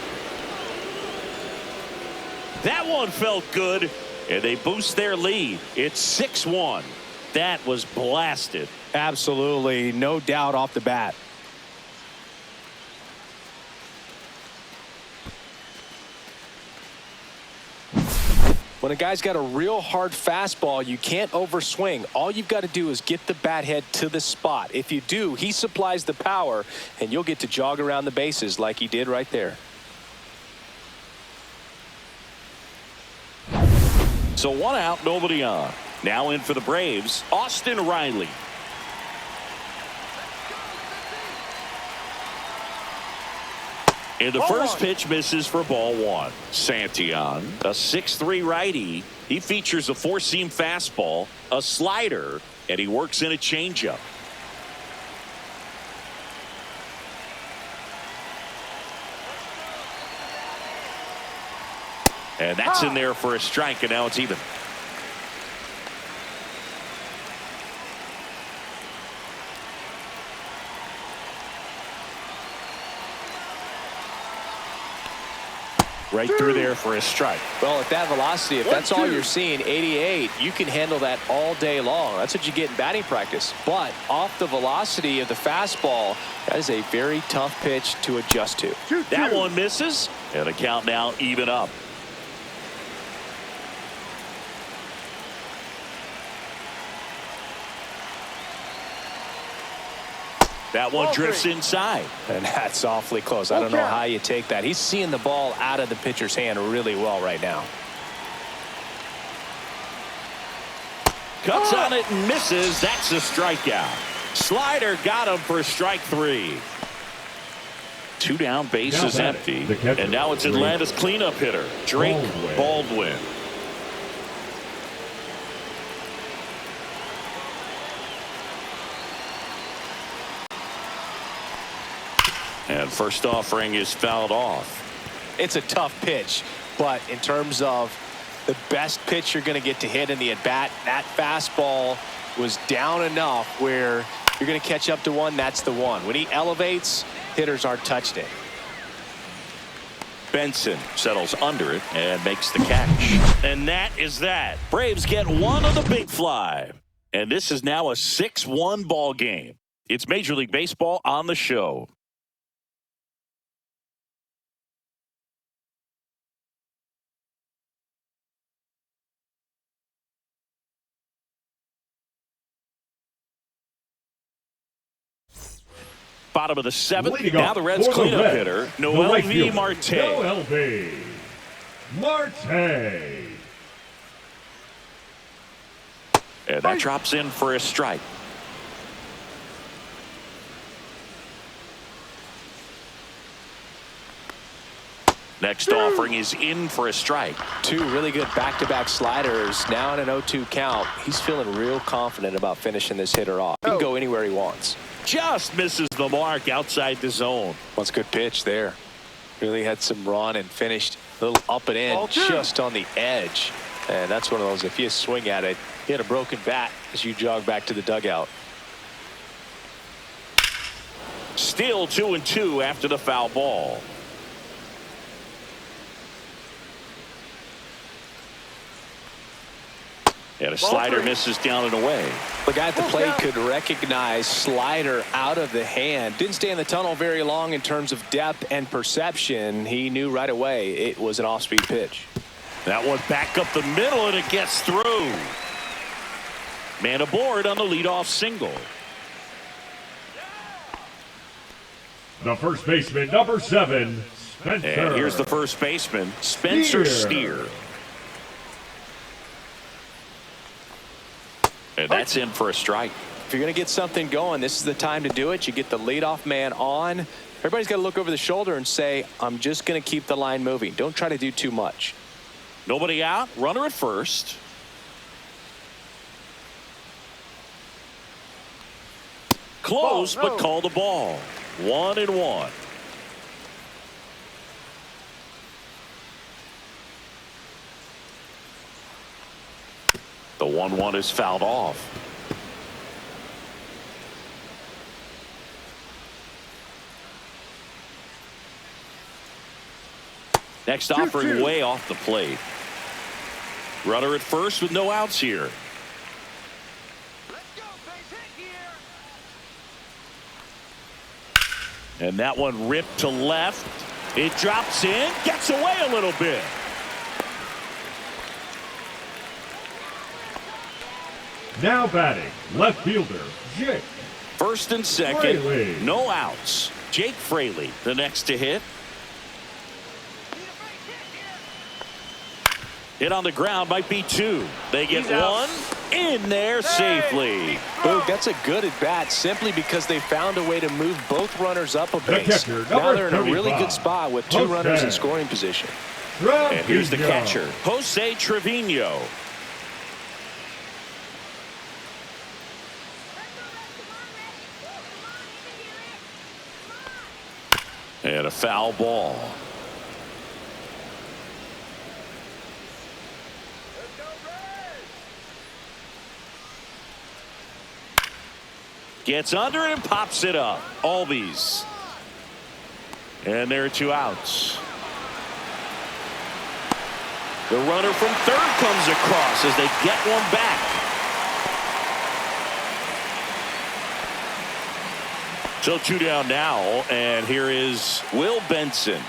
[SPEAKER 1] That one felt good, and they boost their lead. It's 6-1. That was blasted.
[SPEAKER 2] Absolutely, no doubt off the bat. When a guy's got a real hard fastball, you can't overswing. All you've got to do is get the bat head to the spot. If you do, he supplies the power, and you'll get to jog around the bases like he did right there.
[SPEAKER 1] So 1 out, nobody on. Now in for the Braves, Austin Riley. And the first pitch misses for ball 1. Santillan, a 6'3" righty. He features a 4-seam fastball, a slider, and he works in a changeup. And that's in there for a strike, and now it's even. Right through there for a strike.
[SPEAKER 2] Well, at that velocity, if that's all you're seeing, 88, you can handle that all day long. That's what you get in batting practice. But off the velocity of the fastball, that is a very tough pitch to adjust to.
[SPEAKER 1] That one misses, and the count now even up. That one drifts inside.
[SPEAKER 2] And that's awfully close. I don't know how you take that. He's seeing the ball out of the pitcher's hand really well right now.
[SPEAKER 1] Cuts on it and misses. That's a strikeout. Slider got him for strike 3. 2 down, base is empty. And now it's Atlanta's cleanup hitter, Drake Baldwin. And first offering is fouled off.
[SPEAKER 2] It's a tough pitch, but in terms of the best pitch you're going to get to hit in the at-bat. That fastball was down enough where you're going to catch up to one. That's the one. When he elevates, hitters aren't touched it.
[SPEAKER 1] Benson settles under it and makes the catch. And that is that. Braves get one on the big fly. And this is now a 6-1 ball game. It's Major League Baseball on the show. Bottom of the seventh. Now the Reds cleanup hitter, Mlb
[SPEAKER 3] Marte.
[SPEAKER 1] And that drops in for a strike. Next offering is in for a strike.
[SPEAKER 2] Two really good back-to-back sliders. Now in an 0-2 count. He's feeling real confident about finishing this hitter off. He can go anywhere he wants.
[SPEAKER 1] Just misses the mark outside the zone.
[SPEAKER 2] That's a good pitch there. Really had some run and finished a little up and in, just on the edge. And that's one of those, if you swing at it, you hit a broken bat as you jog back to the dugout.
[SPEAKER 1] Still 2-2 after the foul ball. And a slider misses down and away.
[SPEAKER 2] The guy at the plate could recognize slider out of the hand. Didn't stay in the tunnel very long in terms of depth and perception. He knew right away it was an off-speed pitch.
[SPEAKER 1] That one back up the middle, and it gets through. Man aboard on the leadoff single.
[SPEAKER 3] The first baseman, number 7, Spencer.
[SPEAKER 1] And here's the first baseman, Spencer Steer. And that's in for a strike.
[SPEAKER 2] If you're going to get something going, this is the time to do it. You get the leadoff man on. Everybody's got to look over the shoulder and say, I'm just going to keep the line moving. Don't try to do too much.
[SPEAKER 1] Nobody out. Runner at first. Close, but call the ball. 1-1. The 1-1 is fouled off. Next offering way off the plate. Runner at first with no outs here.
[SPEAKER 5] Let's go, base hit here.
[SPEAKER 1] And that one ripped to left. It drops in, gets away a little bit.
[SPEAKER 3] Now batting, left fielder, Jake.
[SPEAKER 1] First and second,
[SPEAKER 3] Fraley.
[SPEAKER 1] no outs. Jake Fraley, the next to hit. Hit on the ground, might be 2. They get one in there safely.
[SPEAKER 2] Boog, that's a good at bat simply because they found a way to move both runners up a base. Now they're in a really good spot with 2 runners in scoring position.
[SPEAKER 1] And here's the catcher, Jose Trevino. And a foul ball. Gets under it and pops it up. Albies. And there are 2 outs. The runner from third comes across as they get one back. So 2 down now, and here is Will Benson.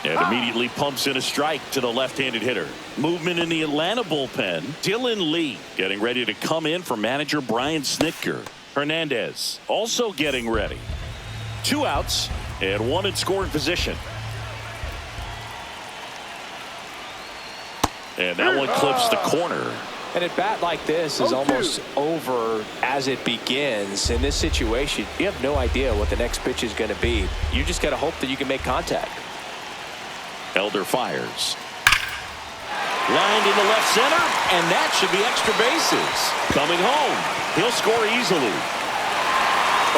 [SPEAKER 1] And immediately pumps in a strike to the left-handed hitter. Movement in the Atlanta bullpen. Dylan Lee getting ready to come in for manager Brian Snitker. Hernandez also getting ready. 2 outs and 1 in scoring position. And that one clips the corner.
[SPEAKER 2] An at bat like this is almost over as it begins. In this situation, you have no idea what the next pitch is going to be. You just got to hope that you can make contact.
[SPEAKER 1] Elder fires. Lined into left center, and that should be extra bases. Coming home. He'll score easily.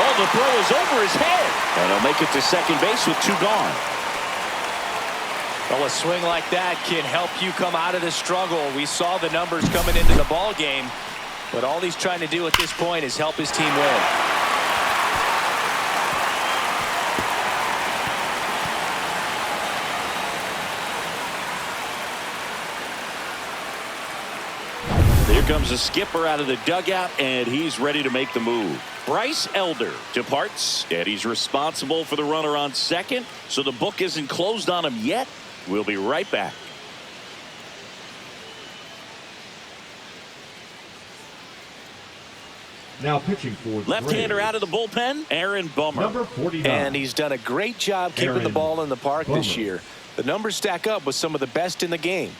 [SPEAKER 1] Oh, the throw is over his head. And he'll make it to second base with 2 gone.
[SPEAKER 2] Well, a swing like that can help you come out of the struggle. We saw the numbers coming into the ball game, but all he's trying to do at this point is help his team win.
[SPEAKER 1] Here comes the skipper out of the dugout, and he's ready to make the move. Bryce Elder departs, and he's responsible for the runner on second, so the book isn't closed on him yet. We'll be right back.
[SPEAKER 3] Now pitching for the
[SPEAKER 1] Left-hander
[SPEAKER 3] Braves,
[SPEAKER 1] out of the bullpen, Aaron Bummer.
[SPEAKER 3] number 49.
[SPEAKER 2] And he's done a great job keeping the
[SPEAKER 3] Aaron
[SPEAKER 2] ball in the park this
[SPEAKER 3] Bummer.
[SPEAKER 2] year. The numbers stack up with some of the best in the game.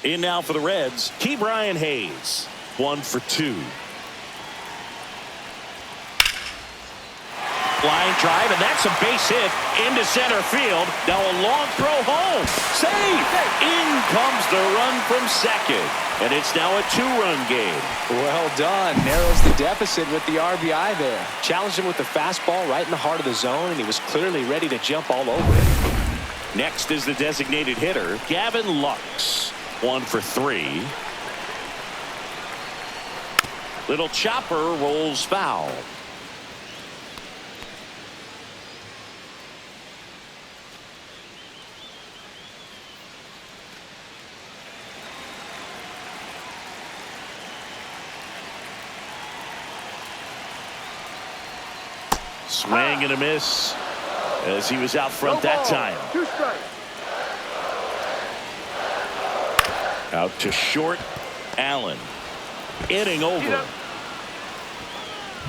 [SPEAKER 1] In now for the Reds, Key Brian Hayes. 1 for 2. Line drive, and that's a base hit into center field. Now a long throw home. Save! In comes the run from second. And it's now a 2-run game.
[SPEAKER 2] Well done. Narrows the deficit with the RBI there. Challenged him with the fastball right in the heart of the zone, and he was clearly ready to jump all over it.
[SPEAKER 1] Next is the designated hitter, Gavin Lux. 1 for 3. Little chopper rolls foul. Swing and a miss as he was out front that time.
[SPEAKER 4] 2 strikes.
[SPEAKER 1] Out to short, Allen. Inning over.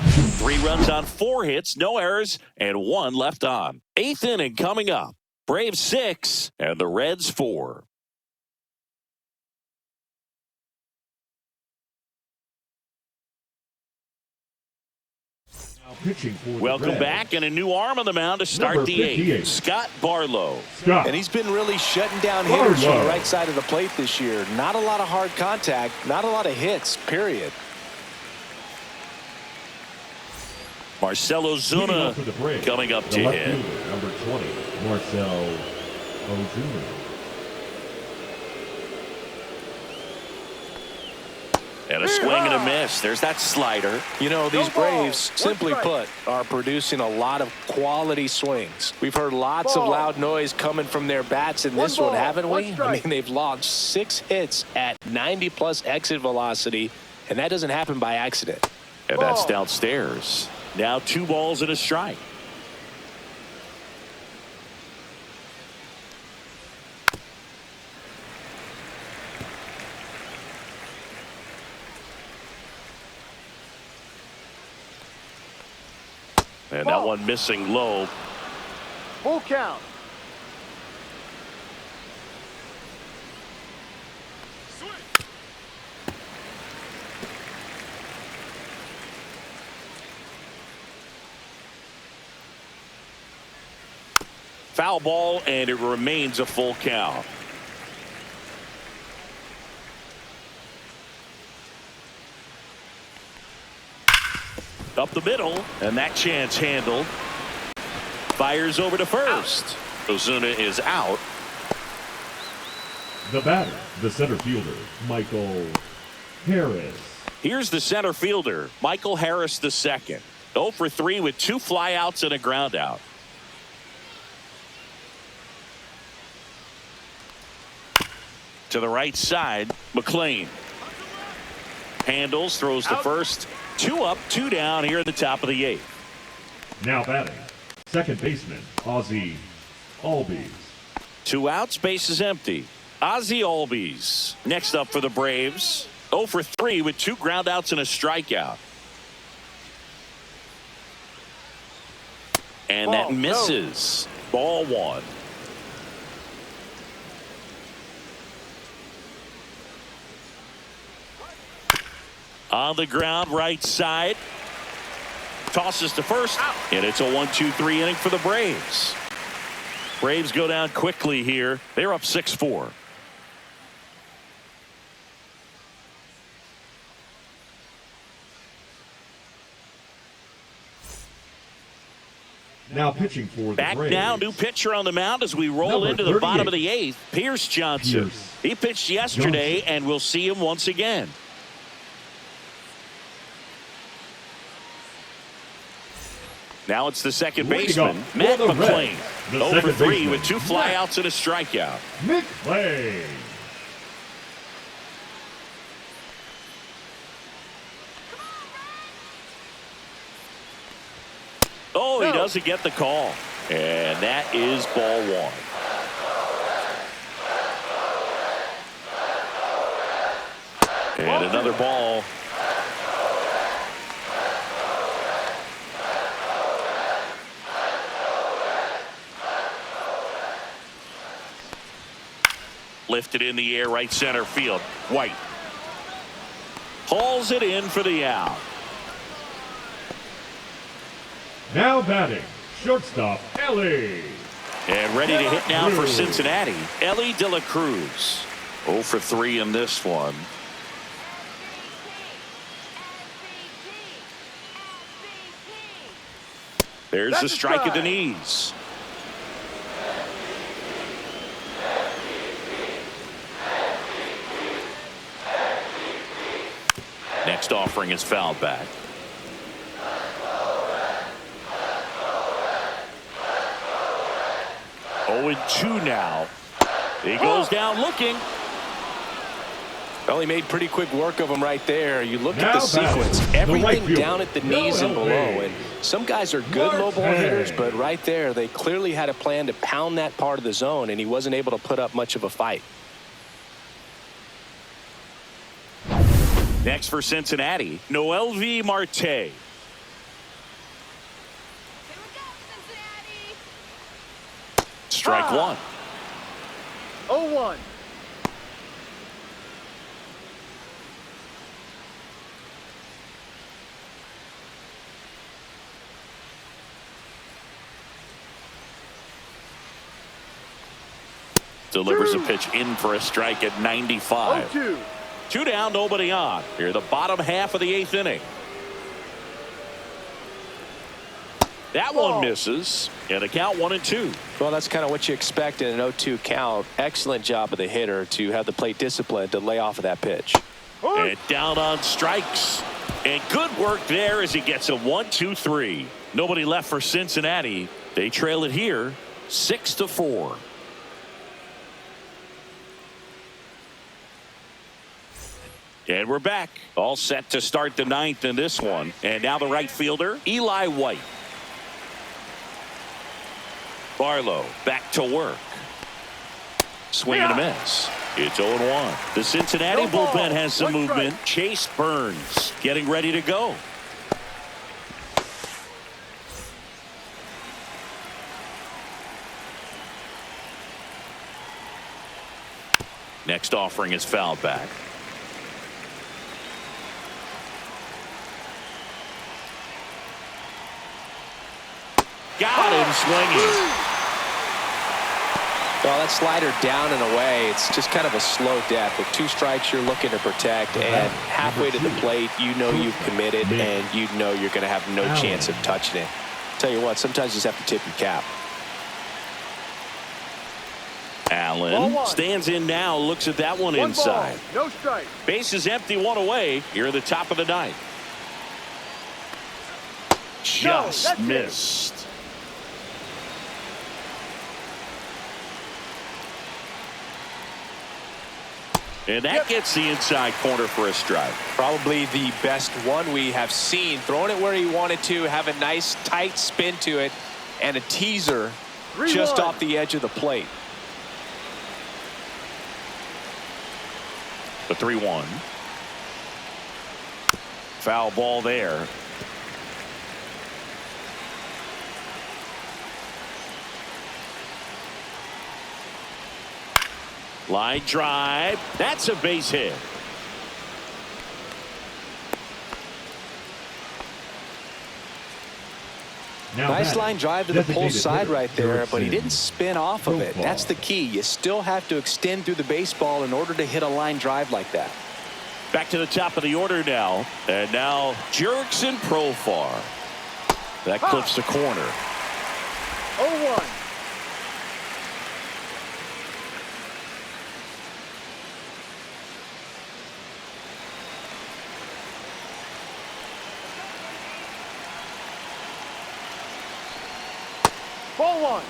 [SPEAKER 1] 3 runs on 4 hits, no errors, and 1 left on. 8th inning coming up. Braves 6 and the Reds 4.
[SPEAKER 3] Now pitching for the
[SPEAKER 1] Welcome
[SPEAKER 3] Reds,
[SPEAKER 1] back, and a new arm on the mound to start
[SPEAKER 3] number
[SPEAKER 1] the
[SPEAKER 3] 58.
[SPEAKER 1] 8th. Scott Barlow.
[SPEAKER 3] Scott.
[SPEAKER 2] And he's been really shutting down hitters from the
[SPEAKER 3] Barlow.
[SPEAKER 2] right side of the plate this year. Not a lot of hard contact, not a lot of hits, period.
[SPEAKER 1] Marcelo
[SPEAKER 3] Leading
[SPEAKER 1] Zuna
[SPEAKER 3] off for the Braves,
[SPEAKER 1] coming up
[SPEAKER 3] the
[SPEAKER 1] to
[SPEAKER 3] left
[SPEAKER 1] hit.
[SPEAKER 3] fielder, number 20, Marcel Ozuna.
[SPEAKER 1] And a swing and a miss. There's that slider.
[SPEAKER 2] You know, these
[SPEAKER 4] No ball.
[SPEAKER 2] Braves,
[SPEAKER 4] 1
[SPEAKER 2] simply
[SPEAKER 4] strike.
[SPEAKER 2] put, are producing a lot of quality swings. We've heard lots of
[SPEAKER 4] Ball.
[SPEAKER 2] loud noise coming from their bats in
[SPEAKER 4] 1
[SPEAKER 2] this one,
[SPEAKER 4] ball,
[SPEAKER 2] haven't
[SPEAKER 4] 1
[SPEAKER 2] we? I
[SPEAKER 4] strike.
[SPEAKER 2] mean, they've launched 6 hits at 90-plus exit velocity, and that doesn't happen by accident.
[SPEAKER 1] And that's
[SPEAKER 4] Ball.
[SPEAKER 1] downstairs. Now 2 balls and a strike. And that
[SPEAKER 4] Ball.
[SPEAKER 1] one missing low.
[SPEAKER 4] Full count.
[SPEAKER 1] Foul ball, and it remains a full count. Up the middle, and that chance handled. Fires over to first. Ozuna is out.
[SPEAKER 3] The batter, the center fielder, Michael Harris.
[SPEAKER 1] Here's the center fielder, Michael Harris II. 0 for 3 with 2 flyouts and a ground out. To the right side, McLean. Handles, throws to first. 2 up, 2 down here at the top of the 8th.
[SPEAKER 3] Now batting, second baseman, Ozzie Albies.
[SPEAKER 1] 2 outs, base is empty. Ozzie Albies next up for the Braves. 0 for 3 with 2 ground outs and a strikeout. And that
[SPEAKER 4] Ball, no.
[SPEAKER 1] misses. Ball 1. On the ground, right side. Tosses to first, and it's a 1-2-3 inning for the Braves. Braves go down quickly here. They're up 6-4.
[SPEAKER 3] Now pitching for the
[SPEAKER 1] Back
[SPEAKER 3] Braves.
[SPEAKER 1] now, new pitcher on the mound as we roll
[SPEAKER 3] Number
[SPEAKER 1] into the bottom
[SPEAKER 3] 38.
[SPEAKER 1] of the 8th. Pierce Johnson. He pitched yesterday, and we'll see him once again. Now it's the second baseman, Matt
[SPEAKER 3] for the
[SPEAKER 1] McClain.
[SPEAKER 3] Reds, the
[SPEAKER 1] 0 for
[SPEAKER 3] second
[SPEAKER 1] 3
[SPEAKER 3] baseman,
[SPEAKER 1] with 2 flyouts and a strikeout.
[SPEAKER 3] McClain.
[SPEAKER 1] Oh, he doesn't get the call. And that is ball 1. And another ball. Lifted in the air, right center field. White hauls it in for the out.
[SPEAKER 3] Now batting, shortstop Ellie.
[SPEAKER 1] And ready to hit now for Cincinnati, Ellie De La Cruz. 0 for 3 in this one. There's the strike at the knees. Next offering is fouled back. Oh, and 2 now. He goes down looking.
[SPEAKER 2] Well, he made pretty quick work of him right there. You look at
[SPEAKER 3] Now
[SPEAKER 2] the sequence,
[SPEAKER 3] batting, the
[SPEAKER 2] everything
[SPEAKER 3] right fielder,
[SPEAKER 2] down at the knees and below. And some guys are good low ball hitters, but right there, they clearly had a plan to pound that part of the zone, and he wasn't able to put up much of a fight.
[SPEAKER 1] Next for Cincinnati, Mlb Marte.
[SPEAKER 5] Here we go, Cincinnati.
[SPEAKER 1] Strike 1.
[SPEAKER 4] 0-1.
[SPEAKER 1] Delivers a pitch in for a strike at 95.
[SPEAKER 4] 0-2.
[SPEAKER 1] 2 down, nobody on. Here, the bottom half of the 8th inning. That one misses. And a count 1-2.
[SPEAKER 2] Well, that's kind of what you expect in an 0-2 count. Excellent job of the hitter to have the plate discipline to lay off of that pitch.
[SPEAKER 1] And down on strikes. And good work there as he gets a 1-2-3. Nobody left for Cincinnati. They trail it here 6-4. And we're back. All set to start the 9th in this one. And now the right fielder, Eli White. Barlow back to work. Swing and a miss. It's 0-1. The Cincinnati bullpen has some movement. Chase Burns getting ready to go. Next offering is fouled back. Got him swinging.
[SPEAKER 2] Well, that slider down and away, it's just kind of a slow death. With 2 strikes, you're looking to protect, and halfway to the plate, you know you've committed, and you know you're going to have no chance of touching it. Tell you what, sometimes you just have to tip your cap.
[SPEAKER 1] Allen stands in now, looks at that one inside.
[SPEAKER 4] Ball, no strike.
[SPEAKER 1] Base is empty, 1 away. Here at the top of the 9th. Just missed. And that gets the inside corner for a strike.
[SPEAKER 2] Probably the best one we have seen. Throwing it where he wanted to, have a nice tight spin to it, and a teaser just off the edge of the plate.
[SPEAKER 1] The 3-1. Foul ball there. Line drive. That's a base hit.
[SPEAKER 2] Nice line drive to the pull side right there, but he didn't spin off of it. That's the key. You still have to extend through the baseball in order to hit a line drive like that.
[SPEAKER 1] Back to the top of the order now. And now Jurickson Profar. That clips the corner.
[SPEAKER 4] 0-1. Ball 1.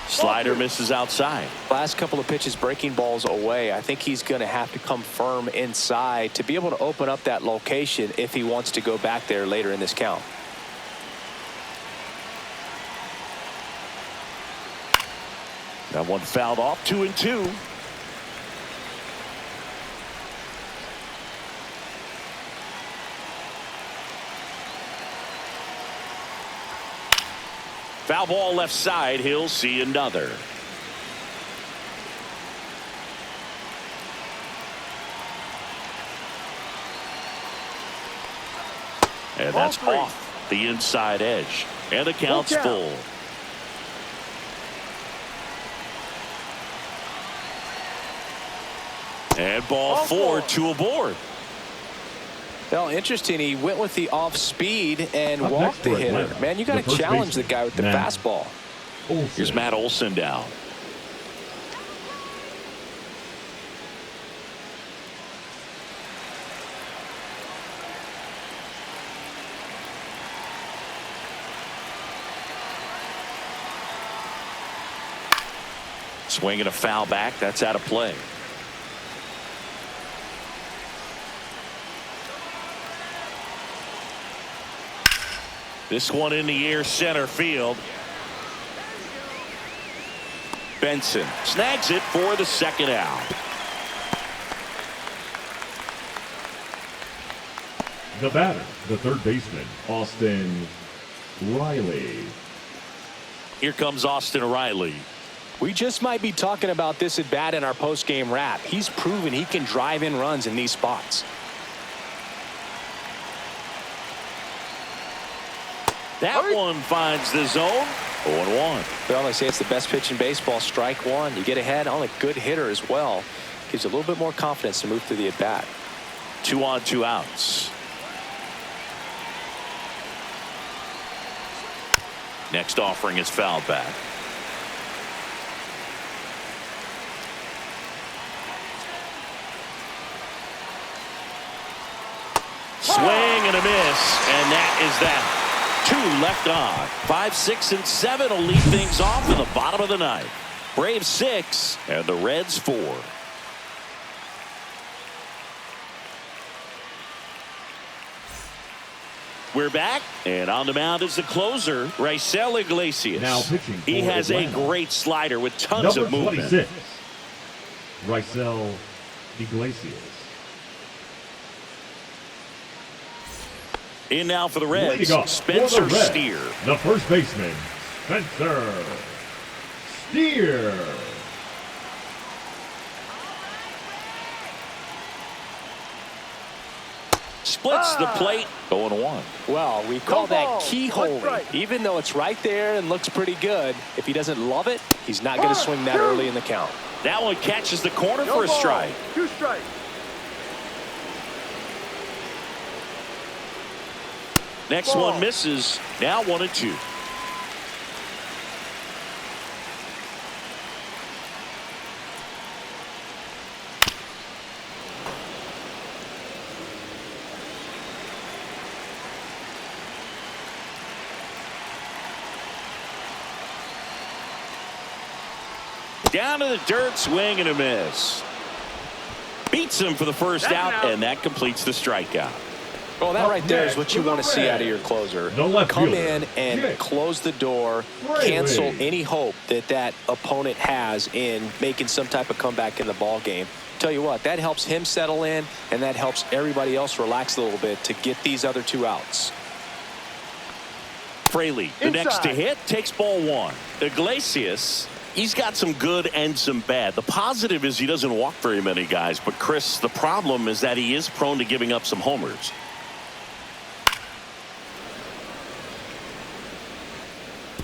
[SPEAKER 1] Slider misses outside.
[SPEAKER 2] Last couple of pitches breaking balls away. I think he's going to have to come firm inside to be able to open up that location if he wants to go back there later in this count.
[SPEAKER 1] That one fouled off. 2-2. Foul ball left side. He'll see another. And that's off the inside edge. And the count's full. And ball 4, 2 aboard.
[SPEAKER 2] Well, interesting. He went with the off speed and walked the hitter. Man, you got to challenge the guy with the fastball.
[SPEAKER 1] Here's Matt Olson down. Swinging a foul back. That's out of play. This one in the air, center field. Benson snags it for the second out.
[SPEAKER 3] The batter, the third baseman, Austin Riley.
[SPEAKER 1] Here comes Austin Riley.
[SPEAKER 2] We just might be talking about this at bat in our post-game wrap. He's proven he can drive in runs in these spots.
[SPEAKER 1] That one finds the zone. 0-1.
[SPEAKER 2] Well, they say it's the best pitch in baseball. Strike one. You get ahead on a good hitter as well. Gives you a little bit more confidence to move through the at-bat.
[SPEAKER 1] 2 on, 2 outs. Next offering is fouled back. Swing and a miss, and that is that. 2 left on. 5, 6, and 7 will lead things off in the bottom of the ninth. Braves 6 and the Reds 4. We're back, and on the mound is the closer, Raisel Iglesias.
[SPEAKER 3] Now pitching for
[SPEAKER 1] he has
[SPEAKER 3] Atlanta.
[SPEAKER 1] A great slider with tons of movement.
[SPEAKER 3] Number 26, Raisel Iglesias.
[SPEAKER 1] In now for the Reds, Spencer
[SPEAKER 3] for the Reds,
[SPEAKER 1] Steer.
[SPEAKER 3] The first baseman, Spencer Steer.
[SPEAKER 1] Splits the plate, 0-1.
[SPEAKER 2] Well, we call that
[SPEAKER 4] ball.
[SPEAKER 2] keyhole.
[SPEAKER 4] Right.
[SPEAKER 2] Even though it's right there and looks pretty good, if he doesn't love it, he's not going to swing that early in the count.
[SPEAKER 1] That one catches the corner for a strike.
[SPEAKER 4] 2 strikes.
[SPEAKER 1] Next one misses. Now 1-2. Down to the dirt, swing and a miss. Beats him for the first out, and that completes the strikeout.
[SPEAKER 2] Well, that right there is what you want to see out of your closer. Come in and close the door, cancel any hope that that opponent has in making some type of comeback in the ball game. Tell you what, that helps him settle in, and that helps everybody else relax a little bit to get these other 2 outs.
[SPEAKER 1] Fraley, the next to hit, takes ball 1. Iglesias, he's got some good and some bad. The positive is he doesn't walk very many guys, but Chris, the problem is that he is prone to giving up some homers.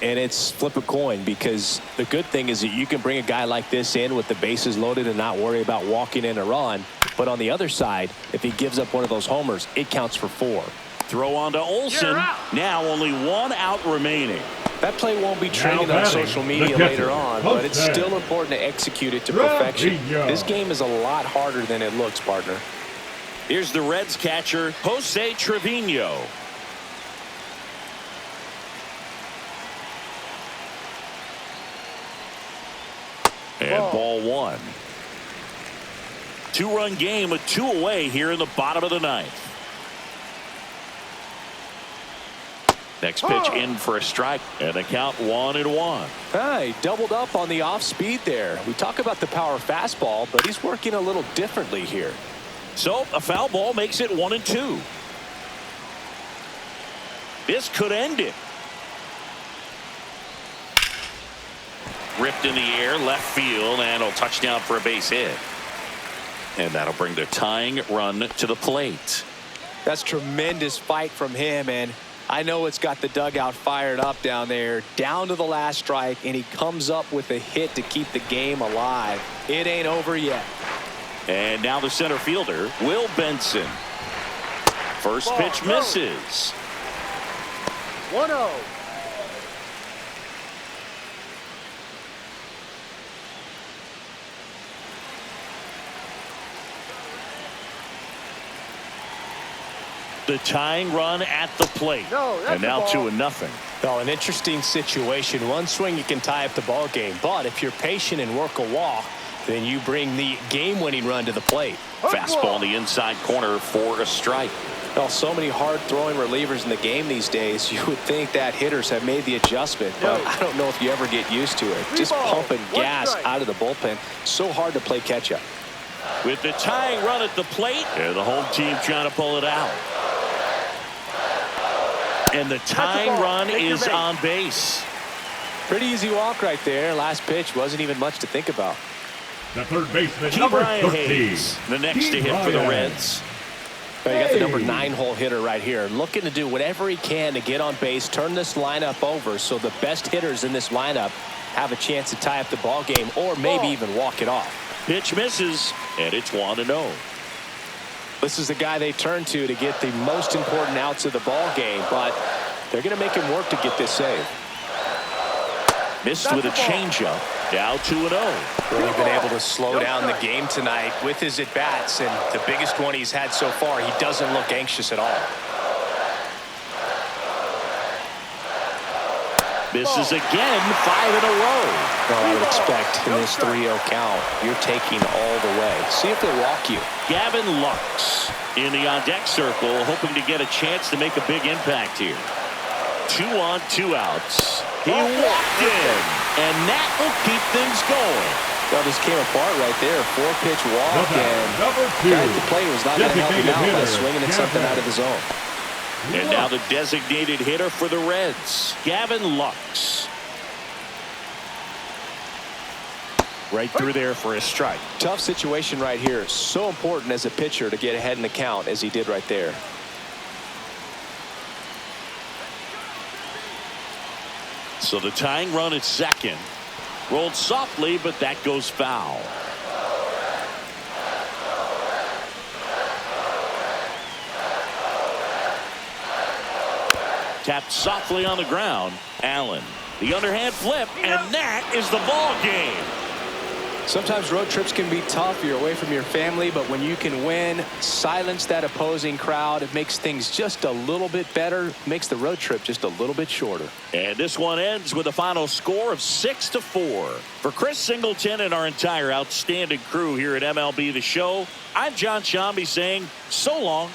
[SPEAKER 2] And it's flip a coin, because the good thing is that you can bring a guy like this in with the bases loaded and not worry about walking in a run. But on the other side, if he gives up one of those homers, it counts for 4.
[SPEAKER 1] Throw on to Olsen. Now only 1 out remaining.
[SPEAKER 2] That play won't be trending on social media later on, but it's still important to execute it to perfection. This game is a lot harder than it looks, partner.
[SPEAKER 1] Here's the Reds catcher, Jose Trevino. And ball 1. 2-run game with 2 away here in the bottom of the 9th. Next pitch in for a strike, and the count 1-1.
[SPEAKER 2] He doubled up on the off speed there. We talk about the power fastball, but he's working a little differently here.
[SPEAKER 1] So a foul ball makes it 1-2. This could end it. Ripped in the air, left field, and a touchdown for a base hit. And that'll bring the tying run to the plate.
[SPEAKER 2] That's tremendous fight from him, and I know it's got the dugout fired up down there. Down to the last strike, and he comes up with a hit to keep the game alive. It ain't over yet.
[SPEAKER 1] And now the center fielder, Will Benson. First pitch misses.
[SPEAKER 4] 1-0.
[SPEAKER 1] The tying run at the plate. And now 2-0.
[SPEAKER 2] Oh, an interesting situation. One swing you can tie up the ball game, but if you're patient and work a walk, then you bring the game-winning run to the plate.
[SPEAKER 1] Fastball in the inside corner for a strike.
[SPEAKER 2] Well, so many hard-throwing relievers in the game these days, you would think that hitters have made the adjustment, but I don't know if you ever get used to it. Just pumping gas out of the bullpen. So hard to play catch-up.
[SPEAKER 1] With the tying run at the plate, and the home team trying to pull it out. And the tying run is on base.
[SPEAKER 2] Pretty easy walk right there. Last pitch wasn't even much to think about.
[SPEAKER 3] The third baseman,
[SPEAKER 1] Key
[SPEAKER 3] number
[SPEAKER 1] Brian
[SPEAKER 3] 13.
[SPEAKER 1] Hayes, the next to hit for the Reds.
[SPEAKER 2] You got the number 9-hole hitter right here, looking to do whatever he can to get on base, turn this lineup over so the best hitters in this lineup have a chance to tie up the ball game or maybe even walk it off.
[SPEAKER 1] Pitch misses, and it's 1-0.
[SPEAKER 2] This is the guy they turn to get the most important outs of the ball game, but they're going to make him work to get this save.
[SPEAKER 1] Missed with a changeup. Now 2-0.
[SPEAKER 2] Really been able to slow down the game tonight with his at-bats, and the biggest one he's had so far, he doesn't look anxious at all.
[SPEAKER 1] Misses again, 5 in a row.
[SPEAKER 2] Well, I would expect in this 3-0 count, you're taking all the way. See if they walk you.
[SPEAKER 1] Gavin Lux in the on-deck circle, hoping to get a chance to make a big impact here. 2 on, 2 outs. He walked in, and that will keep things going.
[SPEAKER 2] Well, this came apart right there. 4-pitch walk, and
[SPEAKER 3] number
[SPEAKER 2] the
[SPEAKER 3] 2.
[SPEAKER 2] guy at the plate was not going to help him out by swinging at something out of the zone.
[SPEAKER 1] And now the designated hitter for the Reds, Gavin Lux. Right through there for a strike.
[SPEAKER 2] Tough situation right here. So important as a pitcher to get ahead in the count as he did right there.
[SPEAKER 1] So the tying run at second. Rolled softly, but that goes foul. Tapped softly on the ground. Allen, the underhand flip, and that is the ball game.
[SPEAKER 2] Sometimes road trips can be tough. You're away from your family, but when you can win, silence that opposing crowd, it makes things just a little bit better, makes the road trip just a little bit shorter.
[SPEAKER 1] And this one ends with a final score of 6-4. For Chris Singleton and our entire outstanding crew here at MLB The Show, I'm John Shambi saying so long.